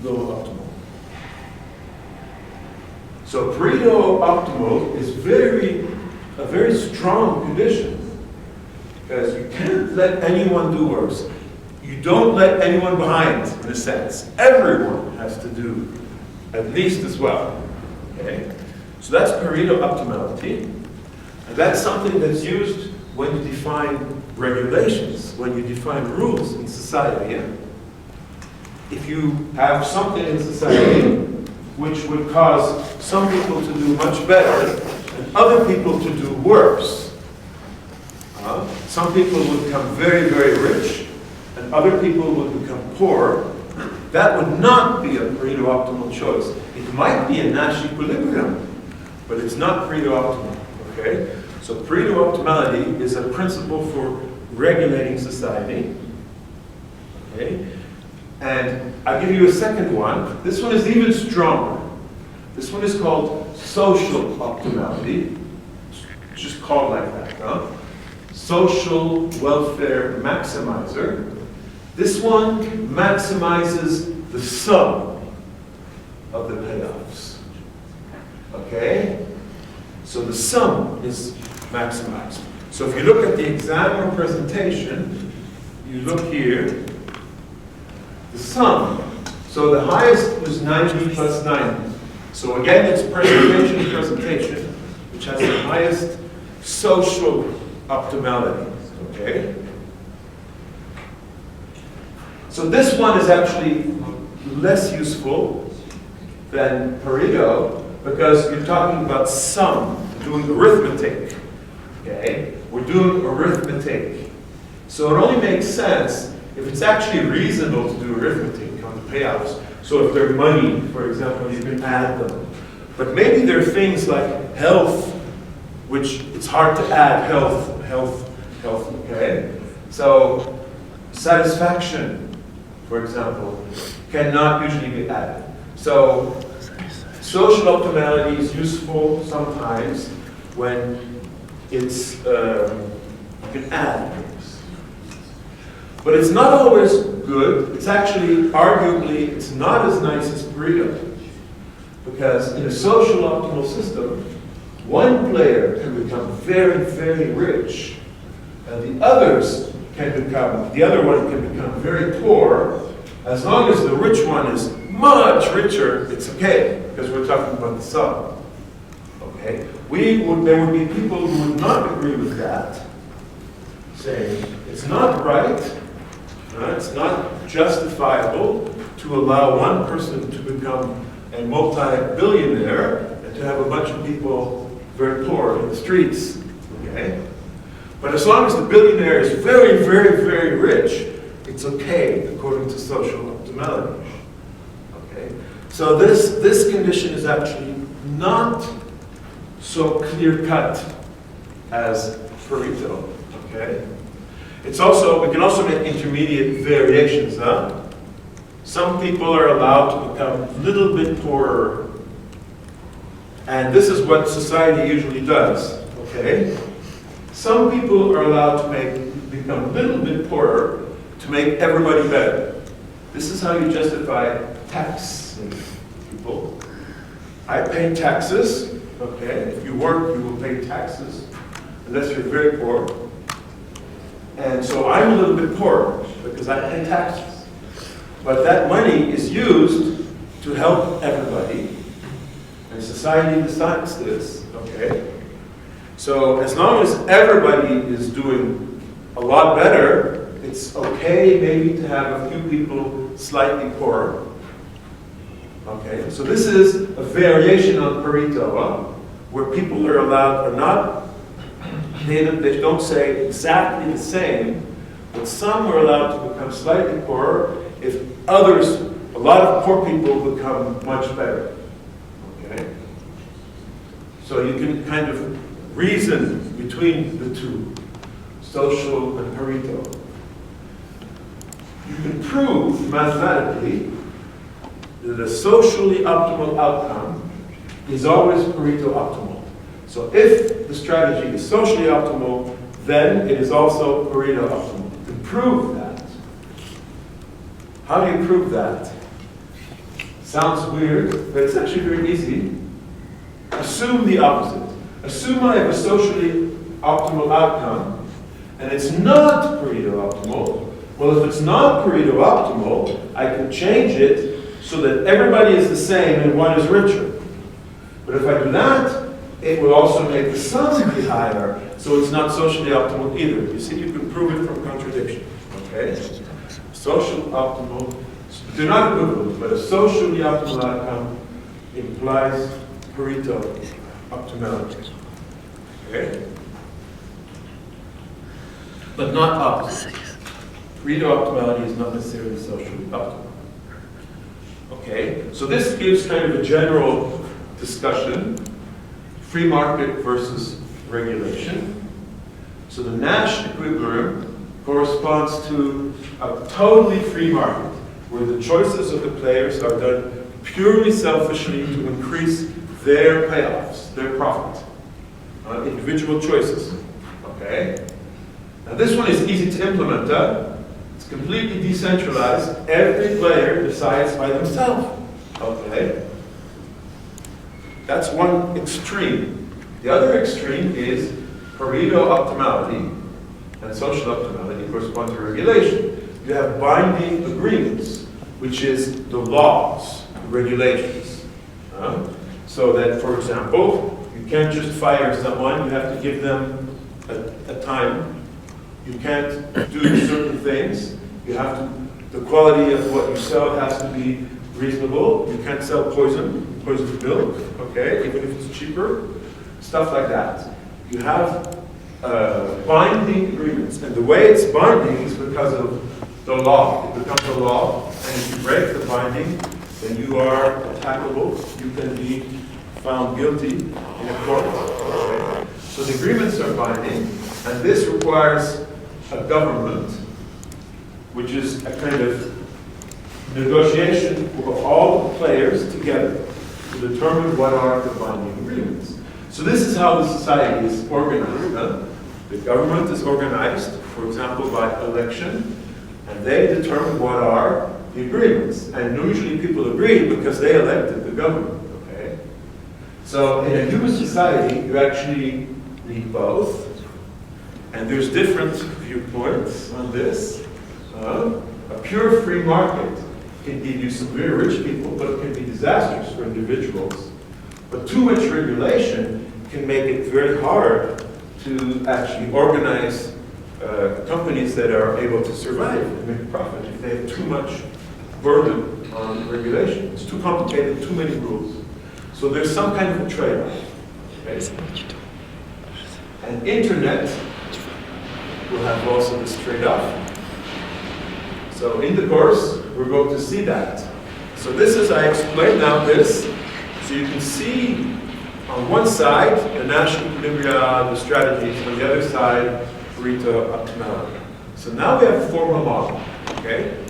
low optimal. So Pareto optimal is a very strong condition, because you can't let anyone do worse. You don't let anyone behind, in a sense. Everyone has to do at least as well. Okay? So that's Pareto optimality. And that's something that's used when you define regulations, when you define rules in society. Yeah? If you have something in society which would cause some people to do much better and other people to do worse, some people would become very, very rich and other people would become poor, that would not be a Pareto optimal choice. It might be a Nash equilibrium, but it's not Pareto optimal. Okay? So Pareto optimality is a principle for regulating society. Okay? And I'll give you a second one. This one is even stronger. This one is called social optimality. It's just called like that. Huh? Social welfare maximizer. This one maximizes the sum of the payoffs. Okay? So the sum is maximized. So if you look at the exam or presentation, you look here, the sum. So the highest was 90 plus 90. So again, it's presentation, which has the highest social optimality. Okay? So this one is actually less useful than Pareto, because you're talking about sum, doing arithmetic. Okay? We're doing arithmetic. So it only makes sense if it's actually reasonable to do arithmetic on the payoffs. So if they're money, for example, you can add them. But maybe there are things like health, which it's hard to add health, okay? So satisfaction, for example, cannot usually be added. So social optimality is useful sometimes when it's, you can add things. But it's not always good. It's actually, arguably, it's not as nice as Pareto. Because in a social optimal system, one player can become very, very rich, and the other one can become very poor. As long as the rich one is much richer, it's okay, because we're talking about the sum. Okay? There would be people who would not agree with that, saying it's not right, it's not justifiable to allow one person to become a multi-billionaire and to have a bunch of people very poor in the streets. Okay? But as long as the billionaire is very, very, very rich, it's okay according to social optimality. Okay? So this condition is actually not so clear-cut as Pareto. Okay? We can also make intermediate variations. Some people are allowed to become a little bit poorer. And this is what society usually does. Okay? Some people are allowed to become a little bit poorer to make everybody better. This is how you justify taxing people. I pay taxes. Okay? If you work, you will pay taxes, unless you're very poor. And so I'm a little bit poorer because I pay taxes. But that money is used to help everybody. And society decides this, okay? So as long as everybody is doing a lot better, it's okay maybe to have a few people slightly poorer. Okay, so this is a variation on Pareto, where people are allowed, they don't say exactly the same, but some are allowed to become slightly poorer if others, a lot of poor people become much better. Okay? So you can kind of reason between the two, social and Pareto. You can prove mathematically that a socially optimal outcome is always Pareto optimal. So if the strategy is socially optimal, then it is also Pareto optimal. To prove that, How do you prove that? Sounds weird, but it's actually very easy. Assume the opposite. Assume I have a socially optimal outcome, and it's not Pareto optimal. Well, if it's not Pareto optimal, I can change it so that everybody is the same and one is richer. But if I do that, it will also make the sum be higher, so it's not socially optimal either. You see, you can prove it from contradiction. Okay? Social optimal, they're not equivalent, but a socially optimal outcome implies Pareto optimality. Okay? But not opposite. Pareto optimality is not necessarily socially optimal. Okay, so this gives kind of a general discussion, free market versus regulation. So the Nash equilibrium corresponds to a totally free market, where the choices of the players are done purely selfishly to increase their payoffs, their profit. Individual choices. Okay? Now this one is easy to implement. It's completely decentralized. Every player decides by themselves. Okay? That's one extreme. The other extreme is Pareto optimality and social optimality correspond to regulation. You have binding agreements, which is the laws, the regulations. So that, for example, you can't just fire someone, you have to give them a time. You can't do certain things. You have to, the quality of what you sell has to be reasonable. You can't sell poisoned milk, okay, even if it's cheaper. Stuff like that. You have binding agreements. And the way it's binding is because of the law. It becomes a law. And if you break the binding, then you are attackable. You can be found guilty in a court. Okay? So the agreements are binding. And this requires a government, which is a kind of negotiation of all the players together to determine what are the binding agreements. So this is how the society is organized. The government is organized, for example, by election, and they determine what are the agreements. And usually people agree because they elected the government. Okay? So in a human society, you actually need both. And there's different viewpoints on this. A pure free market can give you some very rich people, but it can be disastrous for individuals. But too much regulation can make it very hard to actually organize companies that are able to survive and make a profit if they have too much burden on regulation. It's too complicated, too many rules. So there's some kind of a trade-off. Okay? And internet will have also this trade-off. So in the course, we're going to see that. So this is, I explained now this, so you can see on one side the Nash equilibria, the strategies, on the other side, Pareto optimality. So now we have a formal model, okay,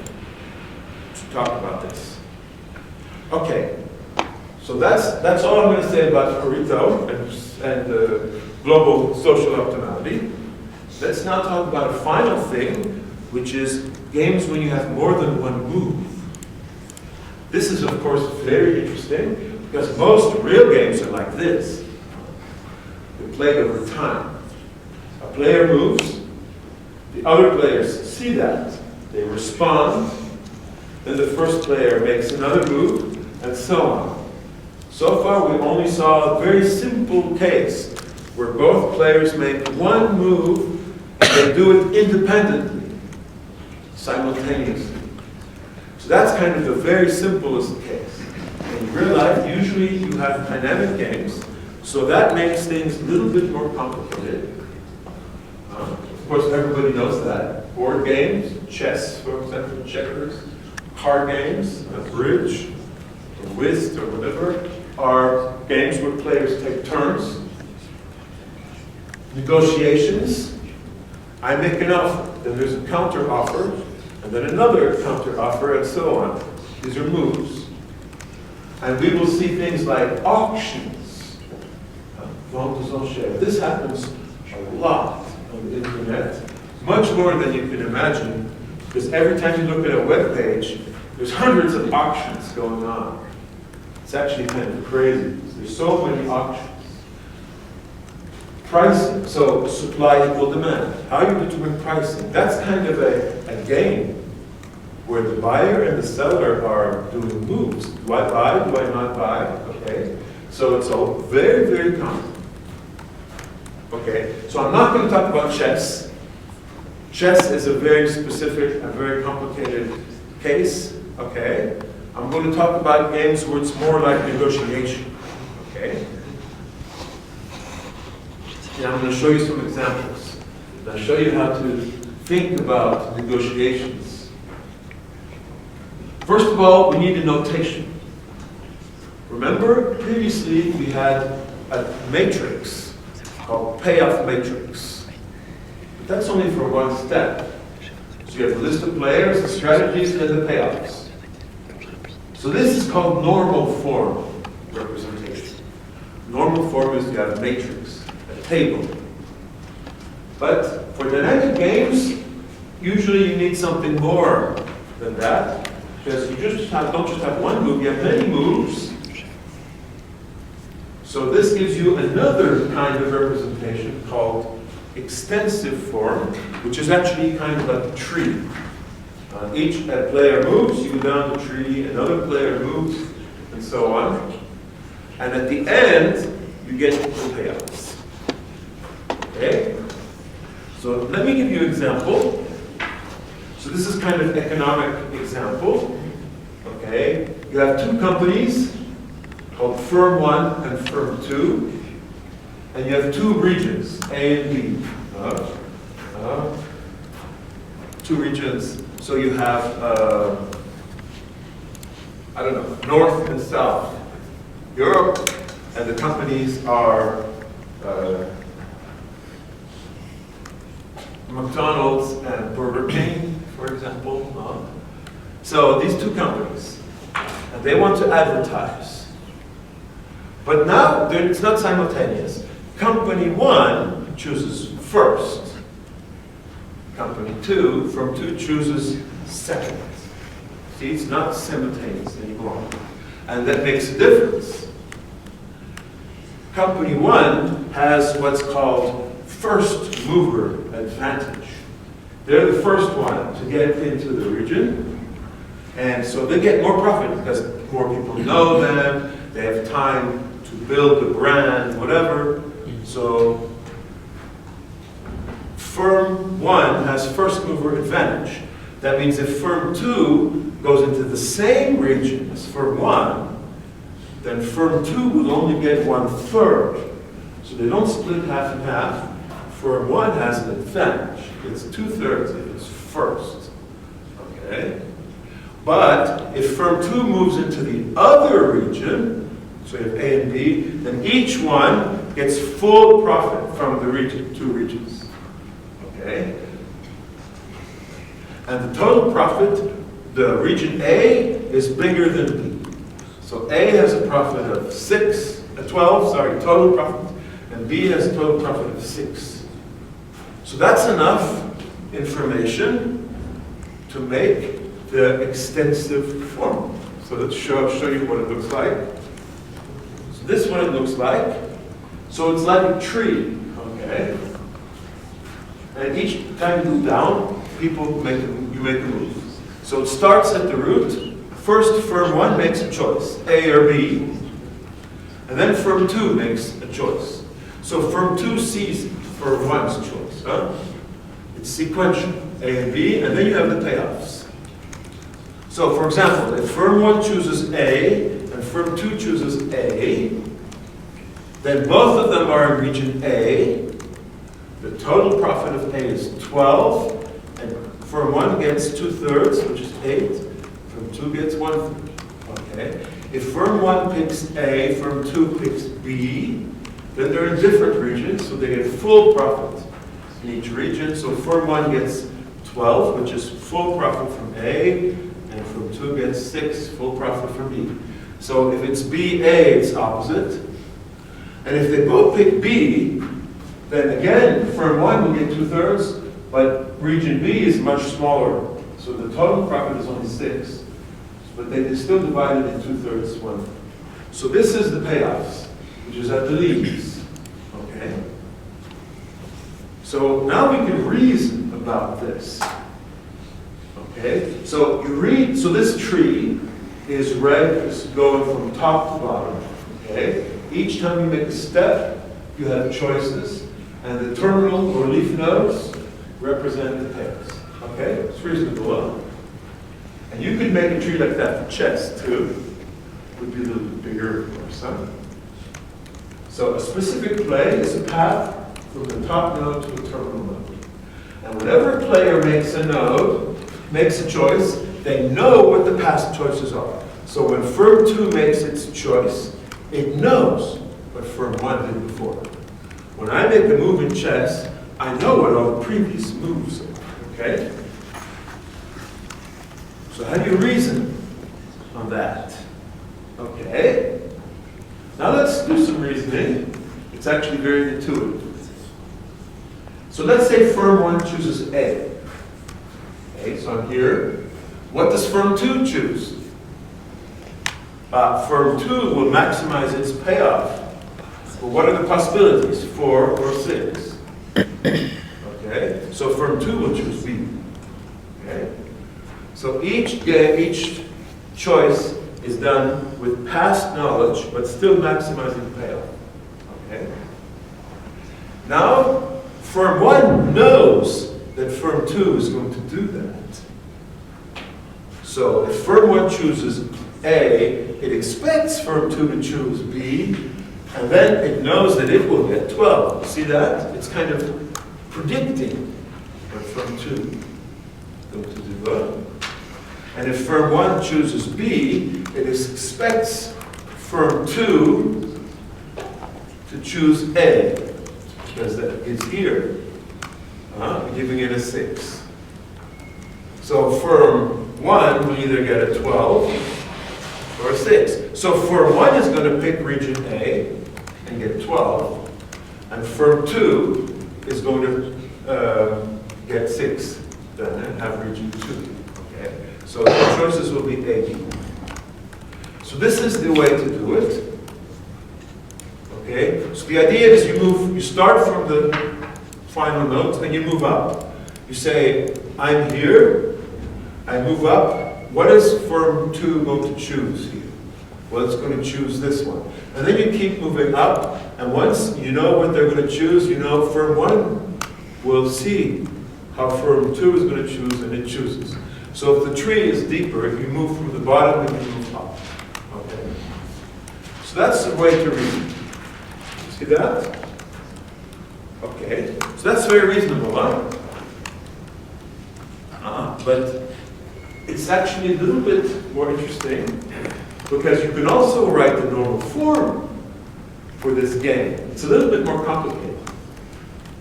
to talk about this. Okay, so that's all I'm going to say about Pareto and global social optimality. Let's now talk about a final thing, which is games when you have more than one move. This is, of course, very interesting, because most real games are like this. They're played over time. A player moves, the other players see that, they respond, then the first player makes another move, and so on. So far, we only saw a very simple case where both players make one move, and they do it independently, simultaneously. So that's kind of the very simplest case. In real life, usually you have dynamic games, so that makes things a little bit more complicated. Of course, everybody knows that. Board games, chess, for example, checkers, card games, bridge, or whist, or whatever, are games where players take turns. Negotiations, I make an offer, then there's a counter offer, and then another counter offer, and so on. These are moves. And we will see things like auctions, vente aux enchères. This happens a lot on the internet, much more than you can imagine Because every time you look at a web page, there's hundreds of auctions going on. It's actually kind of crazy. There's so many auctions. Pricing, so supply equal demand. How you determine pricing? That's kind of a game where the buyer and the seller are doing moves. Do I buy? Do I not buy? Okay. So it's all very, very common. Okay. So I'm not going to talk about chess. Chess is a very specific and very complicated case. Okay. I'm going to talk about games where it's more like negotiation. Okay. And I'm going to show you some examples. I'll show you how to think about negotiations. First of all, we need a notation. Remember, previously we had a matrix called payoff matrix. But that's only for one step. So you have a list of players, the strategies, and the payoffs. So this is called normal form representation. Normal form is you have a matrix, a table. But for dynamic games, usually you need something more than that. Because you don't just have one move, you have many moves. So this gives you another kind of representation called extensive form, which is actually kind of like a tree. Each player moves, you go down the tree, another player moves, and so on. And at the end, you get the payouts. Okay? So let me give you an example. So this is kind of economic example. Okay? You have two companies called Firm 1 and Firm 2. And you have two regions, A and B. Two regions. So you have, I don't know, North and South Europe. And the companies are McDonald's and Burger King, for example. So these two companies, and they want to advertise. But now it's not simultaneous. Company 1 chooses first. Company 2, Firm 2 chooses second. See, it's not simultaneous anymore. And that makes a difference. Company 1 has what's called first mover advantage. They're the first one to get into the region, and so they get more profit because more people know them, they have time to build the brand, whatever. So Firm 1 has first mover advantage. That means if Firm 2 goes into the same region as Firm 1, then Firm 2 will only get 1/3. So they don't split half and half. Firm 1 has an advantage. It's 2/3 if it's first. Okay? But if Firm 2 moves into the other region, so you have A and B, then each one gets full profit from the region, two regions. Okay? And the total profit, the region A is bigger than B. So A has a profit of 12, total profit, and B has a total profit of 6. So that's enough information to make the extensive form. So let's show you what it looks like. So this is what it looks like. So it's like a tree, okay? And each time you go down, you make a move. So it starts at the root. First, Firm 1 makes a choice, A or B. And then Firm 2 makes a choice. So Firm 2 sees Firm 1's choice. It's sequential, A and B, and then you have the payoffs. So for example, if Firm 1 chooses A and Firm 2 chooses A, then both of them are in region A. The total profit of A is 12, and Firm 1 gets 2/3, which is 8. Firm 2 gets 1/3. Okay. If Firm 1 picks A, Firm 2 picks B, then they're in different regions, so they get full profit in each region. So Firm 1 gets 12, which is full profit from A, and Firm 2 gets 6, full profit from B. So if it's B, A, it's opposite. And if they both pick B, then again, Firm 1 will get 2/3, but region B is much smaller. So the total profit is only 6, but they still divided in 2/3, 1/3. So this is the payoffs, which is at the leaves. Okay? So now we can reason about this. Okay? So you read, so this tree is red, is going from top to bottom. Okay? Each time you make a step, you have choices, and the terminal or leaf nodes represent the tails. Okay? It's reasonable, huh? And you could make a tree like that for chess, too. Would be a little bit bigger, of course, huh? So a specific play is a path from the top node to a terminal node. And whenever a player makes a node, makes a choice, they know what the past choices are. So when firm 2 makes its choice, it knows what firm 1 did before. When I make a move in chess, I know what all the previous moves are, okay? So how do you reason on that? Okay. Now let's do some reasoning. It's actually very intuitive. So let's say firm 1 chooses A. Okay, so I'm here. What does firm 2 choose? Firm 2 will maximize its payoff. Well, what are the possibilities? 4 or 6. Okay, so firm 2 will choose B. Okay, so each choice is done with past knowledge, but still maximizing the payoff. Okay. Now, firm 1 knows that firm 2 is going to do that. So if firm 1 chooses A, it expects firm 2 to choose B, and then it knows that it will get 12. See that? It's kind of predicting what firm 2 is going to do. And if firm 1 chooses B, it expects firm 2 to choose A, because that is here, giving it a 6. So firm 1 will either get a 12 or a 6. So firm 1 is going to pick region A and get 12, and firm 2 is going to get 6 then and have region 2. Okay? So the choices will be A, B. So this is the way to do it. Okay? So the idea is you start from the final notes and you move up. You say, I'm here, I move up. What is firm 2 going to choose here? Well, it's going to choose this one. And then you keep moving up, and once you know what they're going to choose, you know firm 1 will see how firm 2 is going to choose, and it chooses. So if the tree is deeper, if you move from the bottom, then you move up. Okay. So that's the way to reason. See that? Okay. So that's very reasonable, huh? But it's actually a little bit more interesting, because you can also write the normal form for this game. It's a little bit more complicated,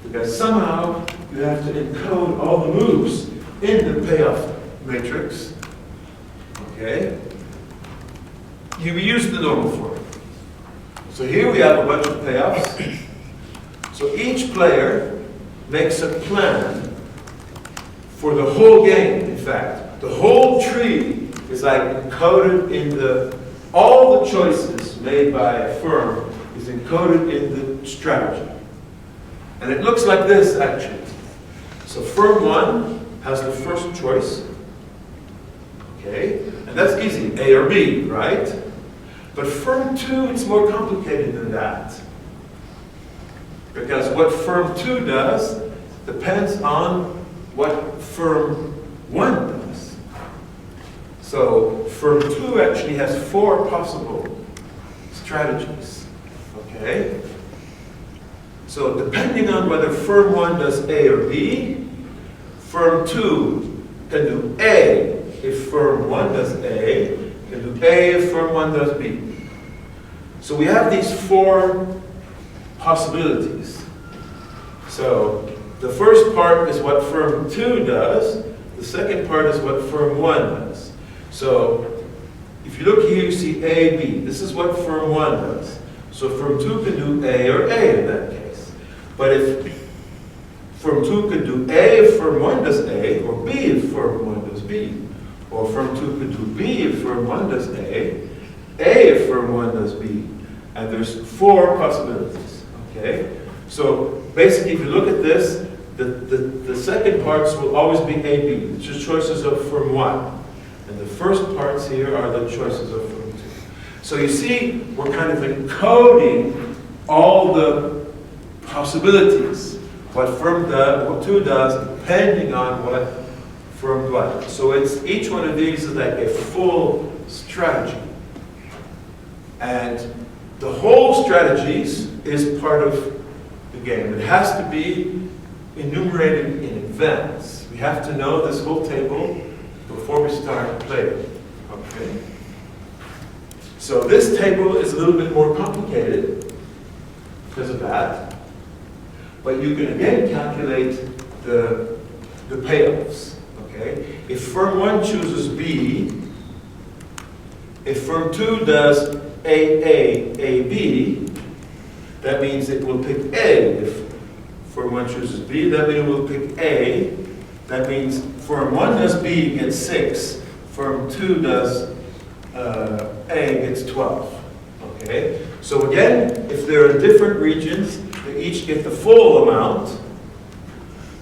because somehow you have to encode all the moves in the payoff matrix. Okay? You use the normal form. So here we have a bunch of payoffs. So each player makes a plan for the whole game, in fact. The whole tree is like encoded in all the choices made by a firm is encoded in the strategy. And it looks like this, actually. So firm 1 has the first choice. Okay? And that's easy, A or B, right? But firm 2, it's more complicated than that. Because what firm 2 does depends on what firm 1 does. So firm 2 actually has 4 possible strategies. Okay? So depending on whether firm 1 does A or B, firm 2 can do A if firm 1 does A, can do A if firm 1 does B. So we have these 4 possibilities. So the first part is what firm 2 does. The second part is what firm 1 does. So if you look here, you see A, B. This is what firm 1 does. So firm 2 can do A or A in that case. But if firm 2 can do A if firm 1 does A, or B if firm 1 does B. B. Or firm 2 could do B if firm 1 does A if firm 1 does B. And there's 4 possibilities, okay? So basically, if you look at this, the second parts will always be A, B. It's just choices of firm 1. And the first parts here are the choices of firm 2. So you see, we're kind of encoding all the possibilities, what firm 2 does, depending on what firm 1. So it's each one of these is like a full strategy. And the whole strategies is part of the game. It has to be enumerated in advance. We have to know this whole table before we start playing. Okay? So this table is a little bit more complicated because of that. But you can again calculate the payoffs. Okay? If firm 1 chooses B, if firm 2 does A, B, that means it will pick A. If firm 1 chooses B, that means it will pick A. That means firm 1 does B, gets 6. Firm 2 does A, gets 12. Okay? So again, if they're in different regions, they each get the full amount.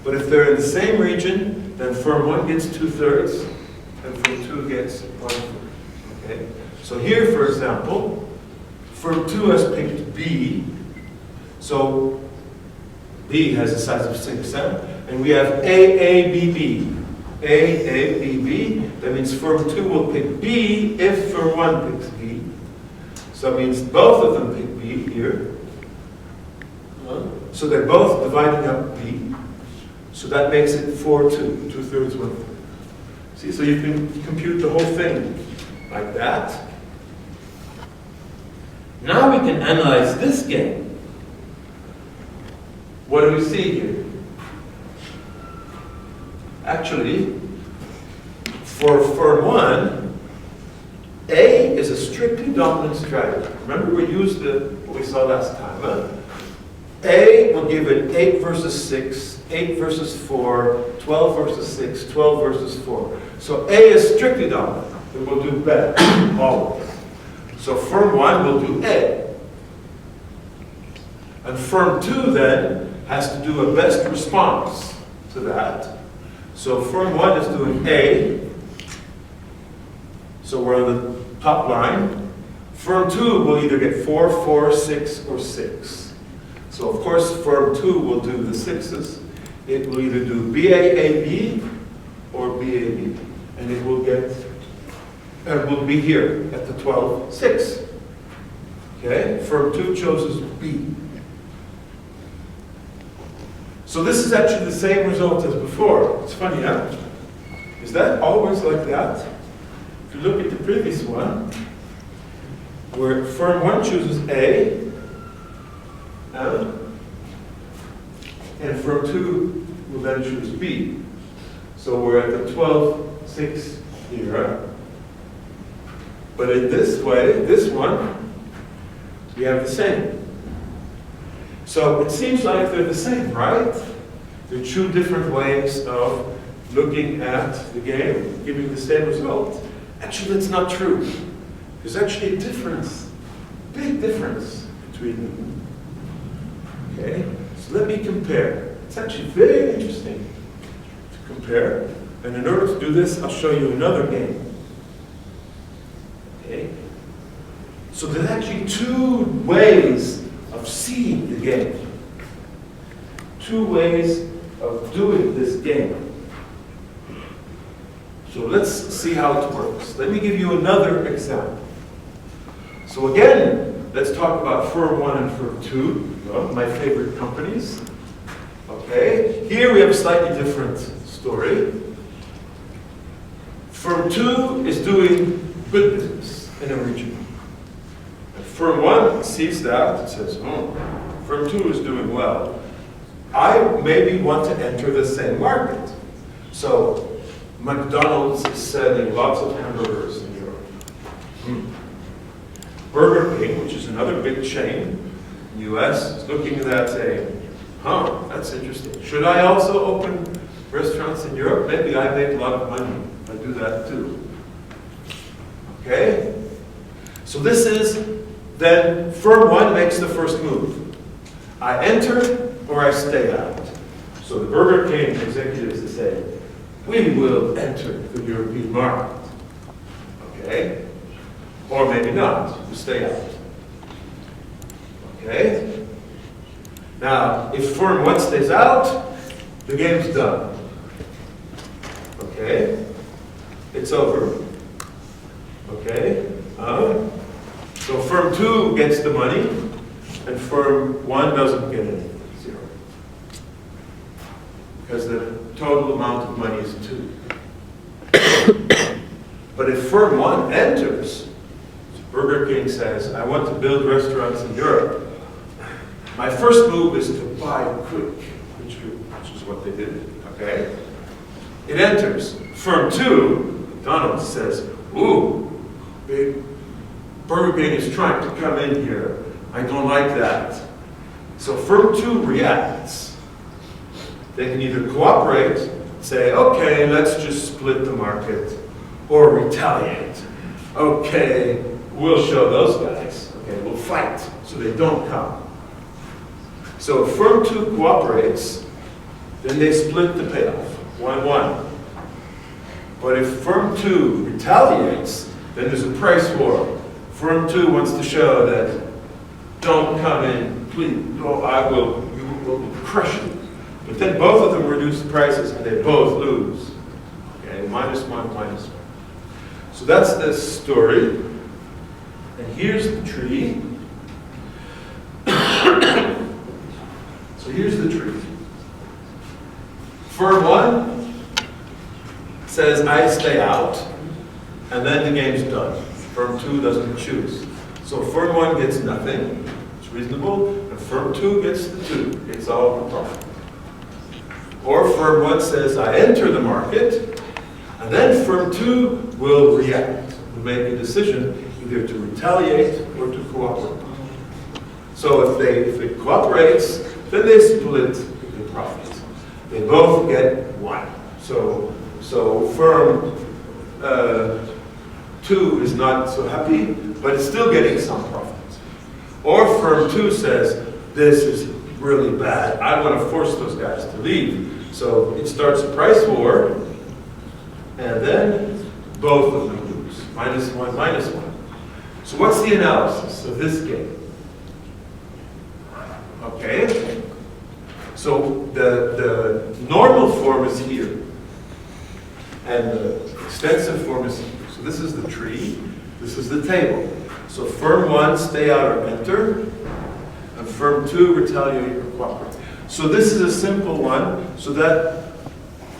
But if they're in the same region, then firm 1 gets 2/3, and firm 2 gets 1/3. Okay? So here, for example, firm 2 has picked B. So B has a size of 6, and we have A, B, B. A, B, B. That means firm 2 will pick B if firm 1 picks B. So that means both of them pick B here. So they're both dividing up B. So that makes it 4/2, 2/3, 1/3. See, so you can compute the whole thing like that. Now we can analyze this game. What do we see here? Actually, for firm 1, A is a strictly dominant strategy. Remember we used what we saw last time. Huh? A will give it 8 versus 6, 8 versus 4, 12 versus 6, 12 versus 4. So A is strictly dominant. It will do better, always. So firm 1 will do A. And firm 2 then has to do a best response to that. So firm 1 is doing A. So we're on the top line. Firm 2 will either get 4, 4, 6, or 6. So of course firm 2 will do the 6s. It will either do BAAB or BAB. And it will be here at the 12, 6. Okay? Firm 2 chooses B. So this is actually the same result as before. It's funny, huh? Is that always like that? If you look at the previous one, where firm 1 chooses A, and firm 2 will then choose B. So we're at the 12, 6 here. But in this way, this one, we have the same. So it seems like they're the same, right? They're two different ways of looking at the game, giving the same result. Actually, that's not true. There's actually a difference, big difference between them. Okay, so let me compare. It's actually very interesting to compare. And in order to do this, I'll show you another game. Okay, so there's actually two ways of seeing the game. Two ways of doing this game. So let's see how it works. Let me give you another example. So again, let's talk about firm 1 and firm 2, my favorite companies. Okay, here we have a slightly different story. Firm 2 is doing good business in a region. And firm 1 sees that and says, firm 2 is doing well. I maybe want to enter the same market. So McDonald's is selling lots of hamburgers in Europe. Burger King, which is another big chain in the US, is looking at that saying, that's interesting. Should I also open restaurants in Europe? Maybe I make a lot of money by do that too. Okay? So this is, then firm 1 makes the first move. I enter or I stay out. So the Burger King executives say, we will enter the European market. Okay? Or maybe not, you stay out. Okay? Now, if firm 1 stays out, the game's done. Okay? It's over. Okay? So firm 2 gets the money, and firm 1 doesn't get any. 0. Because the total amount of money is 2. But if firm 1 enters, Burger King says, I want to build restaurants in Europe. My first move is to buy quick, which is what they did. Okay? It enters. Firm 2, McDonald's says, ooh, big Burger King is trying to come in here. I don't like that. So firm 2 reacts. They can either cooperate, say, okay, let's just split the market, or retaliate. Okay, we'll show those guys. Okay, we'll fight so they don't come. So if firm 2 cooperates, then they split the payoff, 1-1. But if firm 2 retaliates, then there's a price war. Firm 2 wants to show that don't come in, please, no, you will crush you. But then both of them reduce the prices and they both lose. Okay, -1, -1. So that's the story. And here's the tree. So here's the tree. Firm 1 says I stay out, and then the game's done. Firm 2 doesn't choose. So firm 1 gets nothing, it's reasonable, and firm 2 gets the 2. It's all the profit. Or firm 1 says I enter the market, and then firm 2 will react, will make a decision either to retaliate or to cooperate. So if it cooperates, then they split the profit. They both get 1. So firm 2 is not so happy, but it's still getting some profit. Or firm 2 says, this is really bad. I want to force those guys to leave. So it starts a price war, and then both of them lose. -1, -1. So what's the analysis of this game? Okay. So the normal form is here, and the extensive form is here. So this is the tree, this is the table. So firm 1, stay out or enter, and firm 2, retaliate or cooperate. So this is a simple one, so that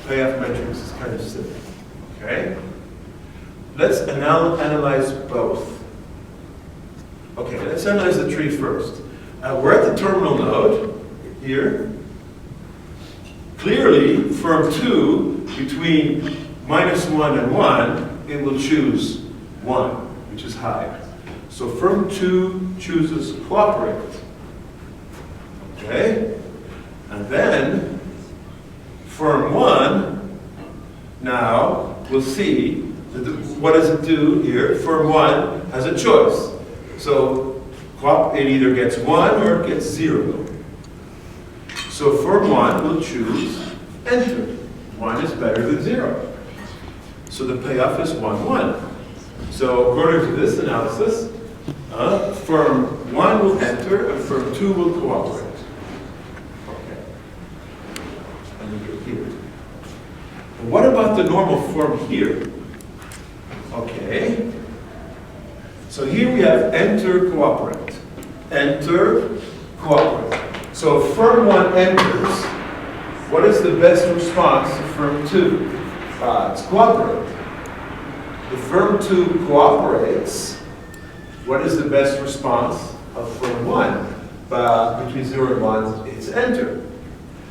payoff matrix is kind of simple. Okay? Let's analyze both. Okay, let's analyze the tree first. We're at the terminal node, here. Clearly, firm 2, between -1 and 1, it will choose 1, which is high. So firm 2 chooses cooperate. Okay? And then, firm 1, now, we'll see, what does it do here? Firm 1 has a choice. So it either gets 1 or it gets 0. So firm 1 will choose enter. 1 is better than 0. So the payoff is 1-1. So according to this analysis, firm 1 will enter and firm 2 will cooperate. Okay. And we go here. And what about the normal form here? Okay. So here we have enter, cooperate. Enter, cooperate. So if firm 1 enters, what is the best response to firm 2? It's cooperate. If firm 2 cooperates, what is the best response of firm 1? Between 0 and 1, it's enter.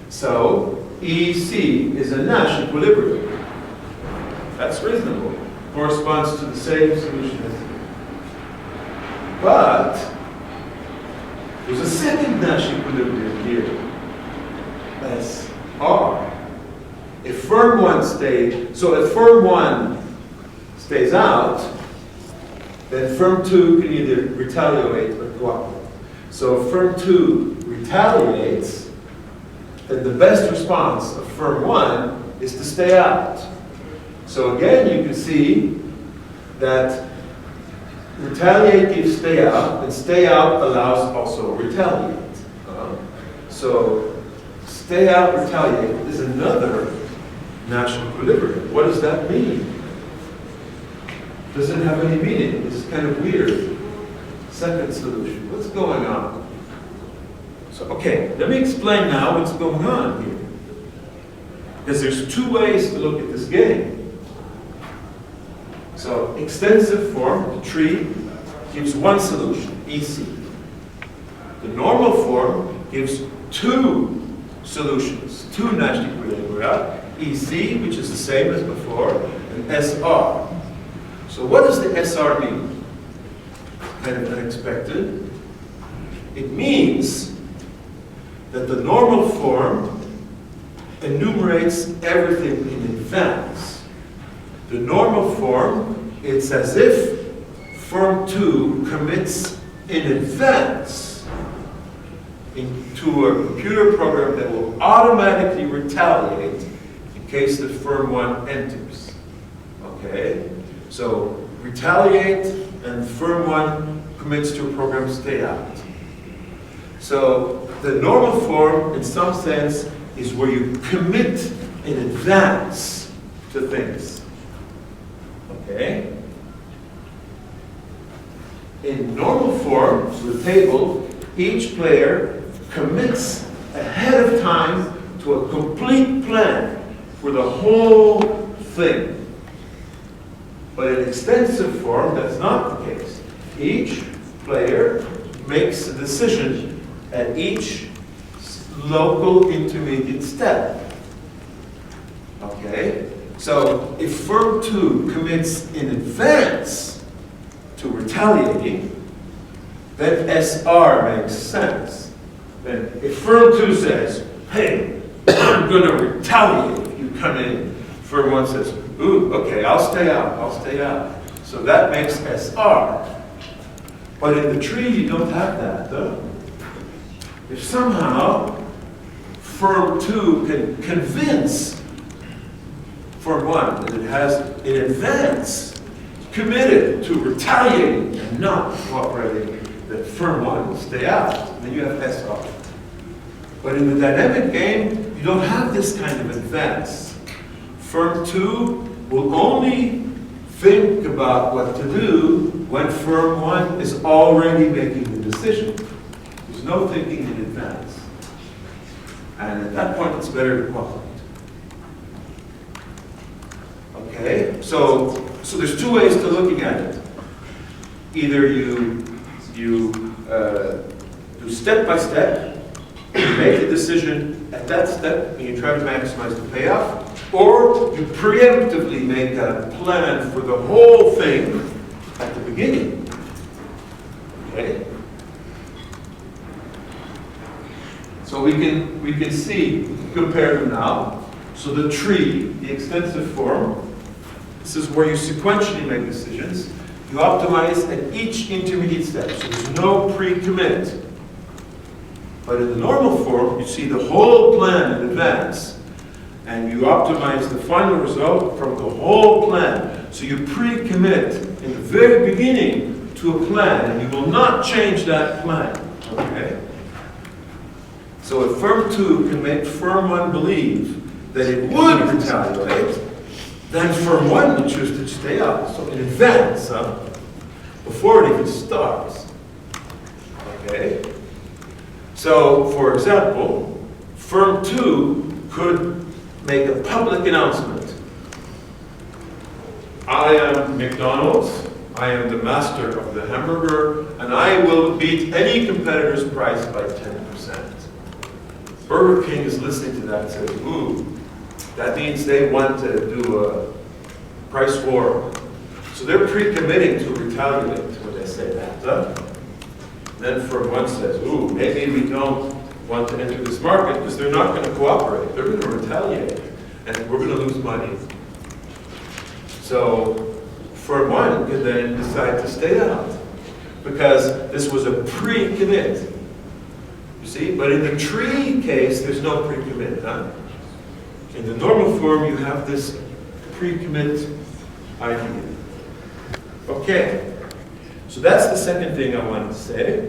So EC is a Nash equilibrium. That's reasonable. Corresponds to the same solution as here. But there's a second Nash equilibrium here. That's R. If firm 1 stayed, so if firm 1 stays out, then firm 2 can either retaliate or cooperate. So if firm 2 retaliates, then the best response of firm 1 is to stay out. So again, you can see that retaliate gives stay out, and stay out allows also retaliate. So stay out, retaliate is another Nash equilibrium. What does that mean? Doesn't have any meaning. This is kind of weird. Second solution. What's going on? So, okay, let me explain now what's going on here. Because there's two ways to look at this game. So, extensive form, the tree, gives one solution, EC. The normal form gives two solutions, two Nash equilibria, EC, which is the same as before, and SR. So what does the SR mean? Kind of unexpected. It means that the normal form enumerates everything in advance. The normal form, it's as if firm 2 commits in advance into a computer program that will automatically retaliate in case the firm 1 enters. Okay? So retaliate and firm 1 commits to a program stay out. So the normal form, in some sense, is where you commit in advance to things. Okay? In normal form, so the table, each player commits ahead of time to a complete plan for the whole thing. But in extensive form, that's not the case. Each player makes a decision at each local intermediate step. Okay? So if firm 2 commits in advance to retaliating, then SR makes sense. Then if firm 2 says, hey, I'm going to retaliate if you come in, firm 1 says, ooh, okay, I'll stay out, I'll stay out. So that makes SR. But in the tree, you don't have that, though. If somehow firm 2 can convince firm 1 that it has, in advance, committed to retaliating and not cooperating, that firm 1 will stay out, then you have SR. But in the dynamic game, you don't have this kind of advance. Firm 2 will only think about what to do when firm 1 is already making the decision. There's no thinking in advance. And at that point, it's better to cooperate. Okay? So there's two ways to looking at it. Either you do step by step, you make a decision at that step, and you try to maximize the payoff, or you preemptively make a plan for the whole thing at the beginning. Okay? So we can see, we can compare them now. So the tree, the extensive form, this is where you sequentially make decisions. You optimize at each intermediate step, so there's no pre-commit. But in the normal form, you see the whole plan in advance, and you optimize the final result from the whole plan. So you pre-commit in the very beginning to a plan, and you will not change that plan. Okay? So if firm 2 can make firm 1 believe that it would retaliate, then firm 1 will choose to stay out. So in advance, before it even starts. Okay? So, for example, firm 2 could make a public announcement. I am McDonald's, I am the master of the hamburger, and I will beat any competitor's price by 10%. Burger King is listening to that and says, ooh, that means they want to do a price war. So they're pre-committing to retaliate when they say that. Then firm 1 says, ooh, maybe we don't want to enter this market because they're not going to cooperate. They're going to retaliate, and we're going to lose money. So firm one can then decide to stay out, because this was a pre-commit. You see, but in the tree case, there's no pre-commit. Huh? In the normal form, you have this pre-commit idea. Okay, so that's the second thing I wanted to say.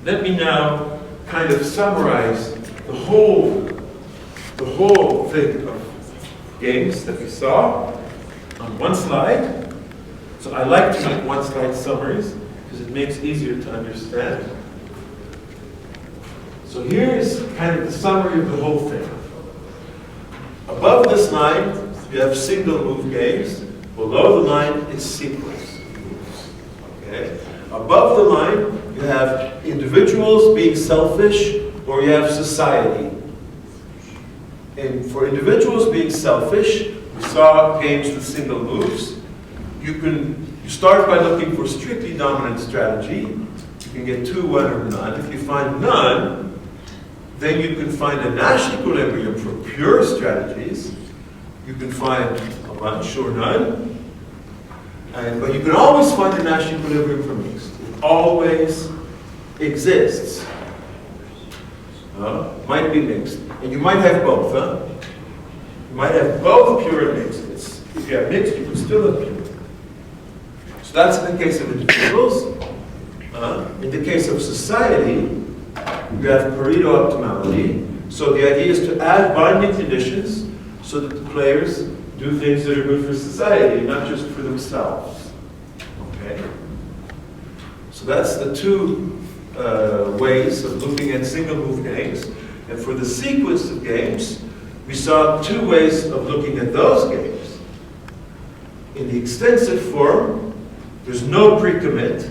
Let me now kind of summarize the whole thing of games that we saw on one slide. So I like to make one-slide summaries because it makes it easier to understand. So here's kind of the summary of the whole thing. Above this line, you have single move games. Below the line is sequence moves. Okay? Above the line, you have individuals being selfish, or you have society. And for individuals being selfish, we saw games with single moves. You start by looking for strictly dominant strategy. You can get 2, 1, or none. If you find none, then you can find a Nash equilibrium for pure strategies. You can find a bunch or none. But you can always find a Nash equilibrium for mixed. It always exists. Might be mixed. And you might have both. You might have both pure and mixed. If you have mixed, you can still have pure. So that's in the case of individuals. In the case of society, you have Pareto optimality. So the idea is to add binding conditions so that the players do things that are good for society, not just for themselves. Okay? So that's the two ways of looking at single move games. And for the sequence of games, we saw 2 ways of looking at those games. In the extensive form, there's no pre-commit.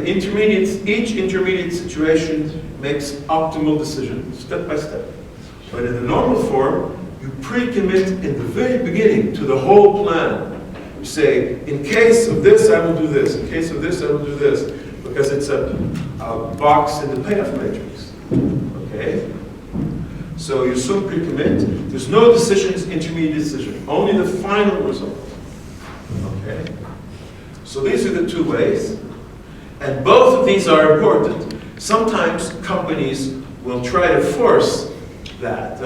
Each intermediate situation makes optimal decisions, step by step. But in the normal form, you pre-commit in the very beginning to the whole plan. You say, in case of this, I will do this. In case of this, I will do this. Because it's a box in the payoff matrix. Okay? So you assume pre-commit. There's no decisions, intermediate decision. Only the final result. Okay? So these are the 2 ways. And both of these are important. Sometimes companies will try to force that.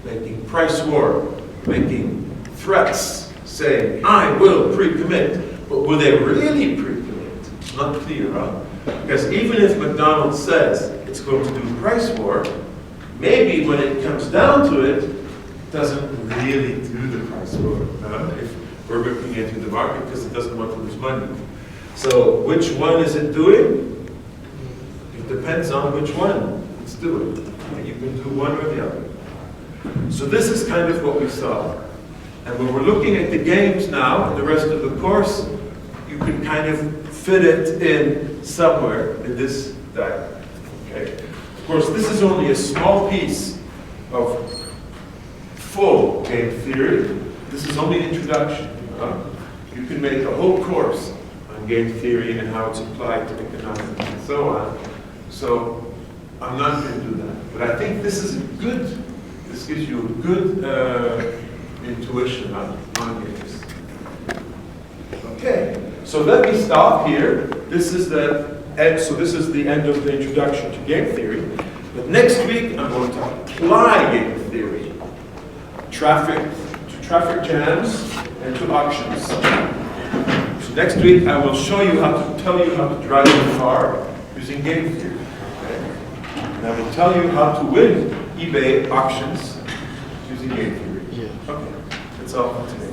Making price war, making threats, saying, I will pre-commit. But will they really pre-commit? It's not clear, huh? Because even if McDonald's says it's going to do price war, maybe when it comes down to it, it doesn't really do the price war. If Burger King into the market because it doesn't want to lose money. So which one is it doing? It depends on which one it's doing. You can do one or the other. So this is kind of what we saw. And when we're looking at the games now, and the rest of the course, you can kind of fit it in somewhere in this diagram. Okay? Of course, this is only a small piece of full game theory. This is only an introduction. You can make a whole course on game theory and how it's applied to economics and so on. So I'm not going to do that. But I think this is a good, this gives you a good intuition on games. Okay, so let me stop here. This is the end of the introduction to game theory. But next week I'm going to apply game theory to traffic jams and to auctions. So next week I will tell you how to drive a car using game theory. Okay? And I will tell you how to win eBay auctions using game theory. Okay, that's all for today.